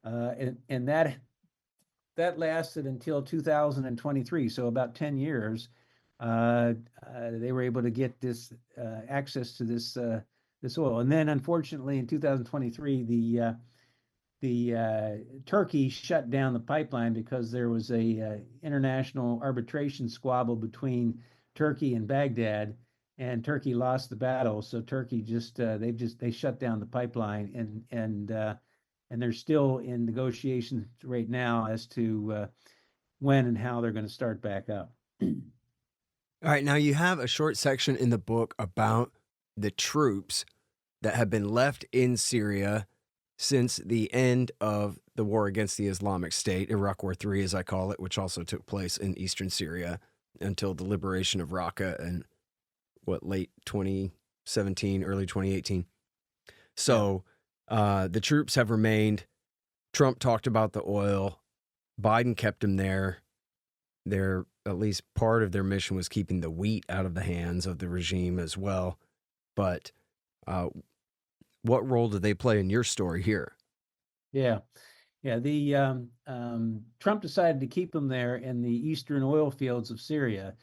and that lasted until 2023, so about 10 years. They were able to get this access to this oil, and then unfortunately in 2023 the Turkey shut down the pipeline because there was a international arbitration squabble between Turkey and Baghdad, and Turkey lost the battle. So Turkey they shut down the pipeline, and they're still in negotiations right now as to when and how they're going to start back up. All right, now you have a short section in the book about the troops that have been left in Syria since the end of the war against the Islamic State, Iraq War III, as I call it, which also took place in eastern Syria until the liberation of Raqqa in late 2017, early 2018. So the troops have remained. Trump talked about the oil. Biden kept them there. At least part of their mission was keeping the wheat out of the hands of the regime as well. But what role do they play in your story here? Yeah. The Trump decided to keep them there in the eastern oil fields of Syria.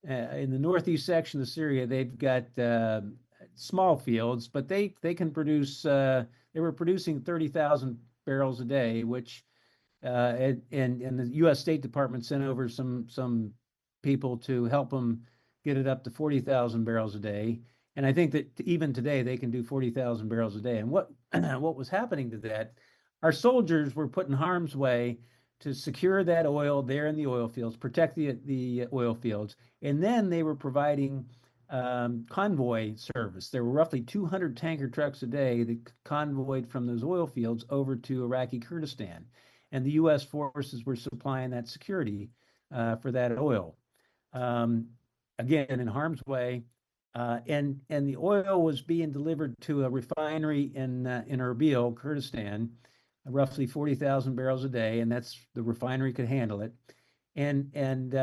In the northeast section of Syria, they've got small fields, but they can produce. They were producing 30,000 barrels a day, which and the U.S. State Department sent over some people to help them get it up to 40,000 barrels a day. And I think that even today they can do 40,000 barrels a day. And what was happening to that? Our soldiers were put in harm's way to secure that oil there in the oil fields, protect the oil fields, and then they were providing convoy service. There were roughly 200 tanker trucks a day that convoyed from those oil fields over to Iraqi Kurdistan, and the U.S. forces were supplying that security for that oil. Again, in harm's way, and the oil was being delivered to a refinery in Erbil, Kurdistan, roughly 40,000 barrels a day, and that's the refinery could handle it, and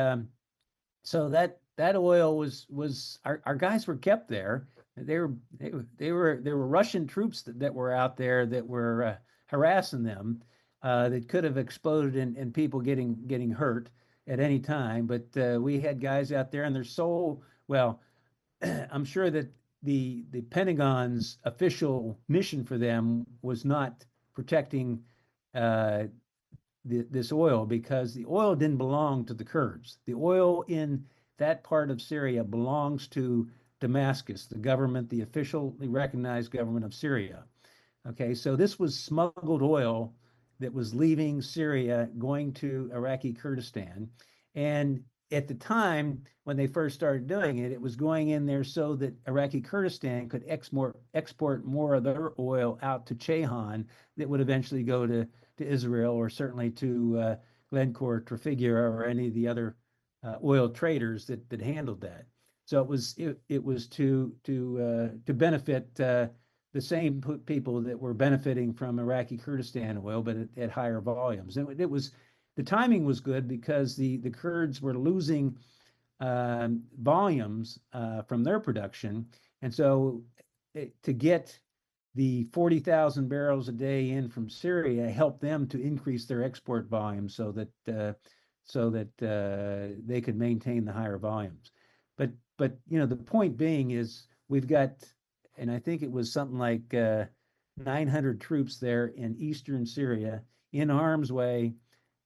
so that oil was our guys were kept there. They were Russian troops that were out there that were harassing them, that could have exploded and people getting hurt at any time. But we had guys out there, and they're so well. I'm sure that the Pentagon's official mission for them was not protecting this oil, because the oil didn't belong to the Kurds. The oil in that part of Syria belongs to Damascus, the government, the officially recognized government of Syria. Okay, so this was smuggled oil that was leaving Syria, going to Iraqi Kurdistan. And at the time when they first started doing it, it was going in there so that Iraqi Kurdistan could export more of their oil out to Ceyhan, that would eventually go to Israel, or certainly to Glencore, Trafigura, or any of the other oil traders that handled that. So it was to benefit the same people that were benefiting from Iraqi Kurdistan oil, but at higher volumes. And the timing was good because the Kurds were losing volumes from their production, and so to get the 40,000 barrels a day in from Syria helped them to increase their export volume so that they could maintain the higher volumes. But the point being is we've got, and I think it was something like 900 troops there in eastern Syria in harm's way,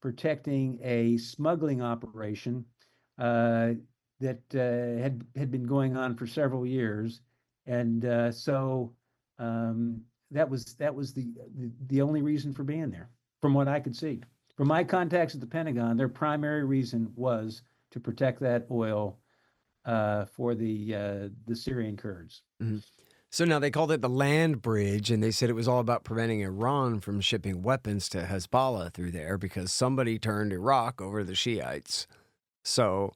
protecting a smuggling operation that had been going on for several years, and so that was the only reason for being there, from what I could see. From my contacts at the Pentagon, their primary reason was to protect that oil for the Syrian Kurds. Mm-hmm. So now they called it the land bridge, and they said it was all about preventing Iran from shipping weapons to Hezbollah through there because somebody turned Iraq over to the Shiites. So,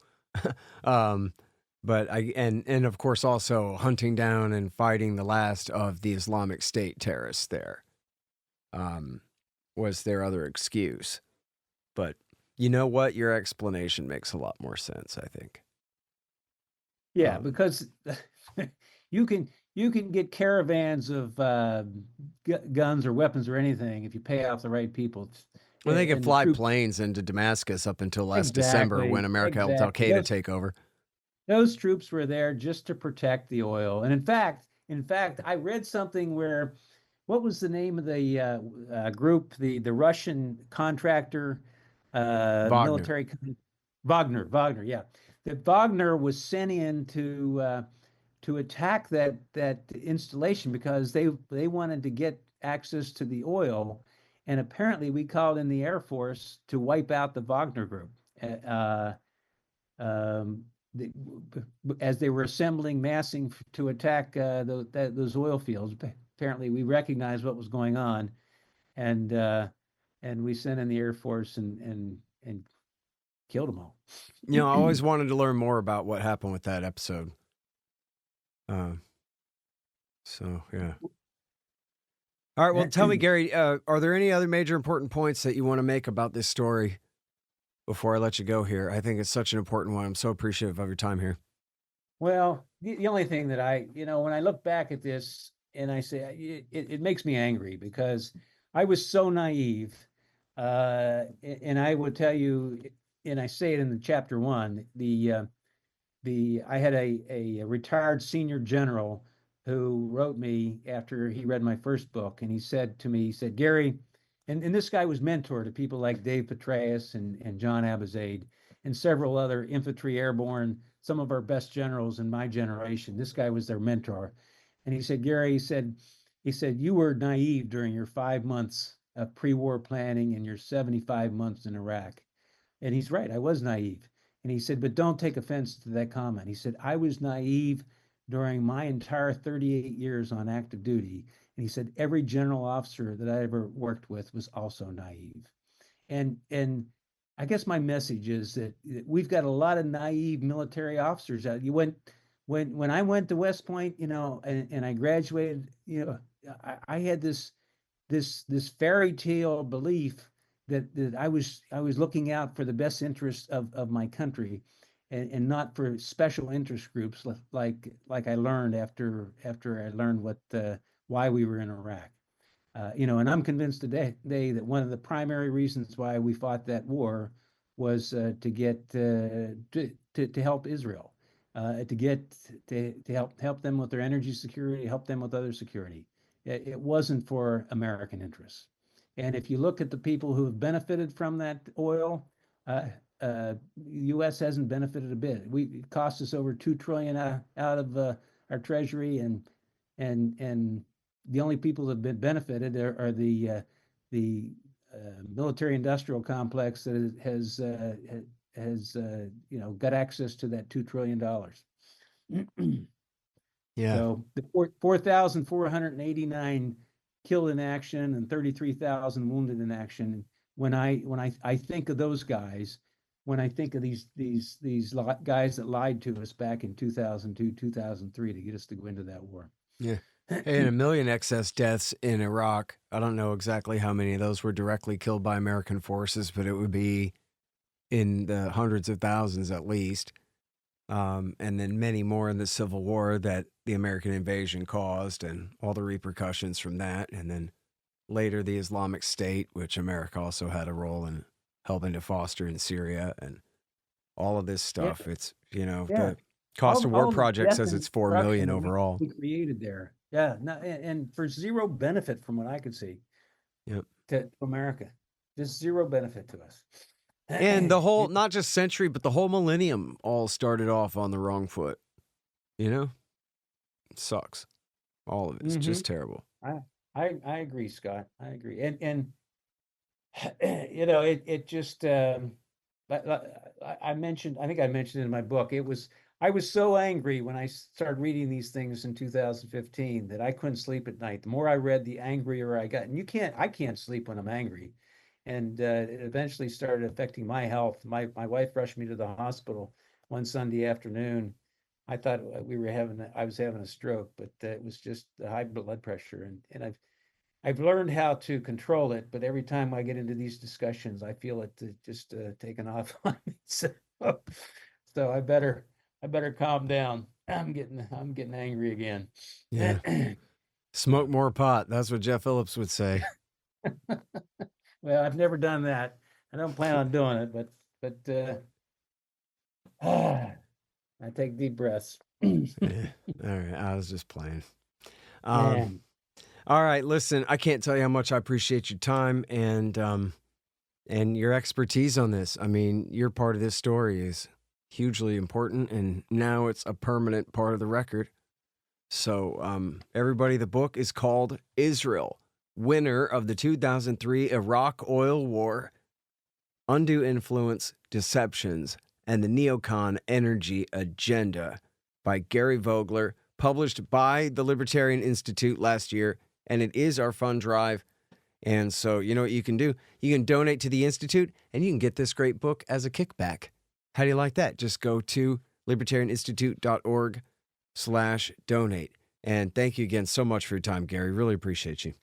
but and of course also hunting down and fighting the last of the Islamic State terrorists there was their other excuse. But you know what? Your explanation makes a lot more sense, I think. Yeah, because you can get caravans of guns or weapons or anything if you pay off the right people. Well, they can fly planes into Damascus up until last December when America helped Al Qaeda take over. Those troops were there just to protect the oil. And in fact, I read something where, what was the name of the group, the Russian contractor, military Wagner, yeah. That Wagner was sent in to attack that installation because they wanted to get access to the oil, and apparently we called in the Air Force to wipe out the Wagner group as they were massing to attack those oil fields. Apparently we recognized what was going on, and we sent in the Air Force and killed them all. I always wanted to learn more about what happened with that episode. So yeah. All right. Well, tell me, Gary, are there any other major important points that you want to make about this story before I let you go here? I think it's such an important one. I'm so appreciative of your time here. Well, the only thing that when I look back at this and I say it makes me angry because I was so naive, and I would tell you, and I say it in the chapter 1, I had a retired senior general who wrote me after he read my first book, and he said to me, Gary, and this guy was mentor to people like Dave Petraeus and John Abizaid and several other infantry, airborne, some of our best generals in my generation. This guy was their mentor. And he said, Gary, he said, you were naive during your 5 months of pre-war planning and your 75 months in Iraq. And he's right, I was naive. And he said, but don't take offense to that comment. He said, I was naive during my entire 38 years on active duty. And he said, every general officer that I ever worked with was also naive. And I guess my message is that we've got a lot of naive military officers out. When I went to West Point, and I graduated, I had this fairy tale belief that I was looking out for the best interests of my country, and not for special interest groups like I learned after I learned why we were in Iraq. And I'm convinced today that one of the primary reasons why we fought that war was to help Israel, to help them with their energy security, help them with other security. It wasn't for American interests. And if you look at the people who have benefited from that oil, the U.S. hasn't benefited a bit. It cost us over $2 trillion out of our treasury, and the only people that have been benefited are the military-industrial complex that has got access to that $2 trillion. Yeah. So the 4,489 killed in action and 33,000 wounded in action. When I think of those guys, when I think of these guys that lied to us back in 2002, 2003 to get us to go into that war. Yeah. And 1 million excess deaths in Iraq. I don't know exactly how many of those were directly killed by American forces, but it would be in the hundreds of thousands at least. And then many more in the Civil War that the American invasion caused and all the repercussions from that. And then later the Islamic State, which America also had a role in helping to foster in Syria and all of this stuff. Yeah. It's, you know, Yeah. the Cost of War the Project death says and it's 4 million destruction that overall. we created there. Yeah. No, and for zero benefit from what I could see. Yep. To America. Just zero benefit to us. And the whole, not just century, but the whole millennium all started off on the wrong foot. You know? It sucks. All of it. It's just terrible. I agree, Scott. I agree. And you know, it just I mentioned, I think I mentioned it in my book, I was so angry when I started reading these things in 2015 that I couldn't sleep at night. The more I read, the angrier I got. And I can't sleep when I'm angry. And it eventually started affecting my health. My wife rushed me to the hospital one Sunday afternoon. I thought I was having a stroke, but it was just the high blood pressure. And I've learned how to control it, but every time I get into these discussions, I feel it just taking off on me. So I better calm down. I'm getting angry again. Yeah. Smoke more pot. That's what Jeff Phillips would say. Well, I've never done that. I don't plan on doing it, but I take deep breaths. Yeah. All right. I was just playing. Yeah. All right. Listen, I can't tell you how much I appreciate your time and your expertise on this. I mean, your part of this story is hugely important, and now it's a permanent part of the record. So, everybody, the book is called Israel, winner of the 2003 Iraq Oil War, Undue Influence, Deceptions, and the Neocon Energy Agenda by Gary Vogler, published by the Libertarian Institute last year, and it is our fund drive. And so, you know what you can do? You can donate to the Institute, and you can get this great book as a kickback. How do you like that? Just go to libertarianinstitute.org/donate. And thank you again so much for your time, Gary. Really appreciate you.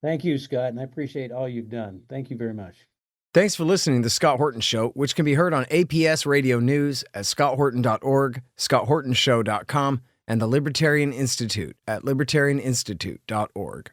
Thank you, Scott, and I appreciate all you've done. Thank you very much. Thanks for listening to The Scott Horton Show, which can be heard on APS Radio News at scotthorton.org, scotthortonshow.com, and the Libertarian Institute at libertarianinstitute.org.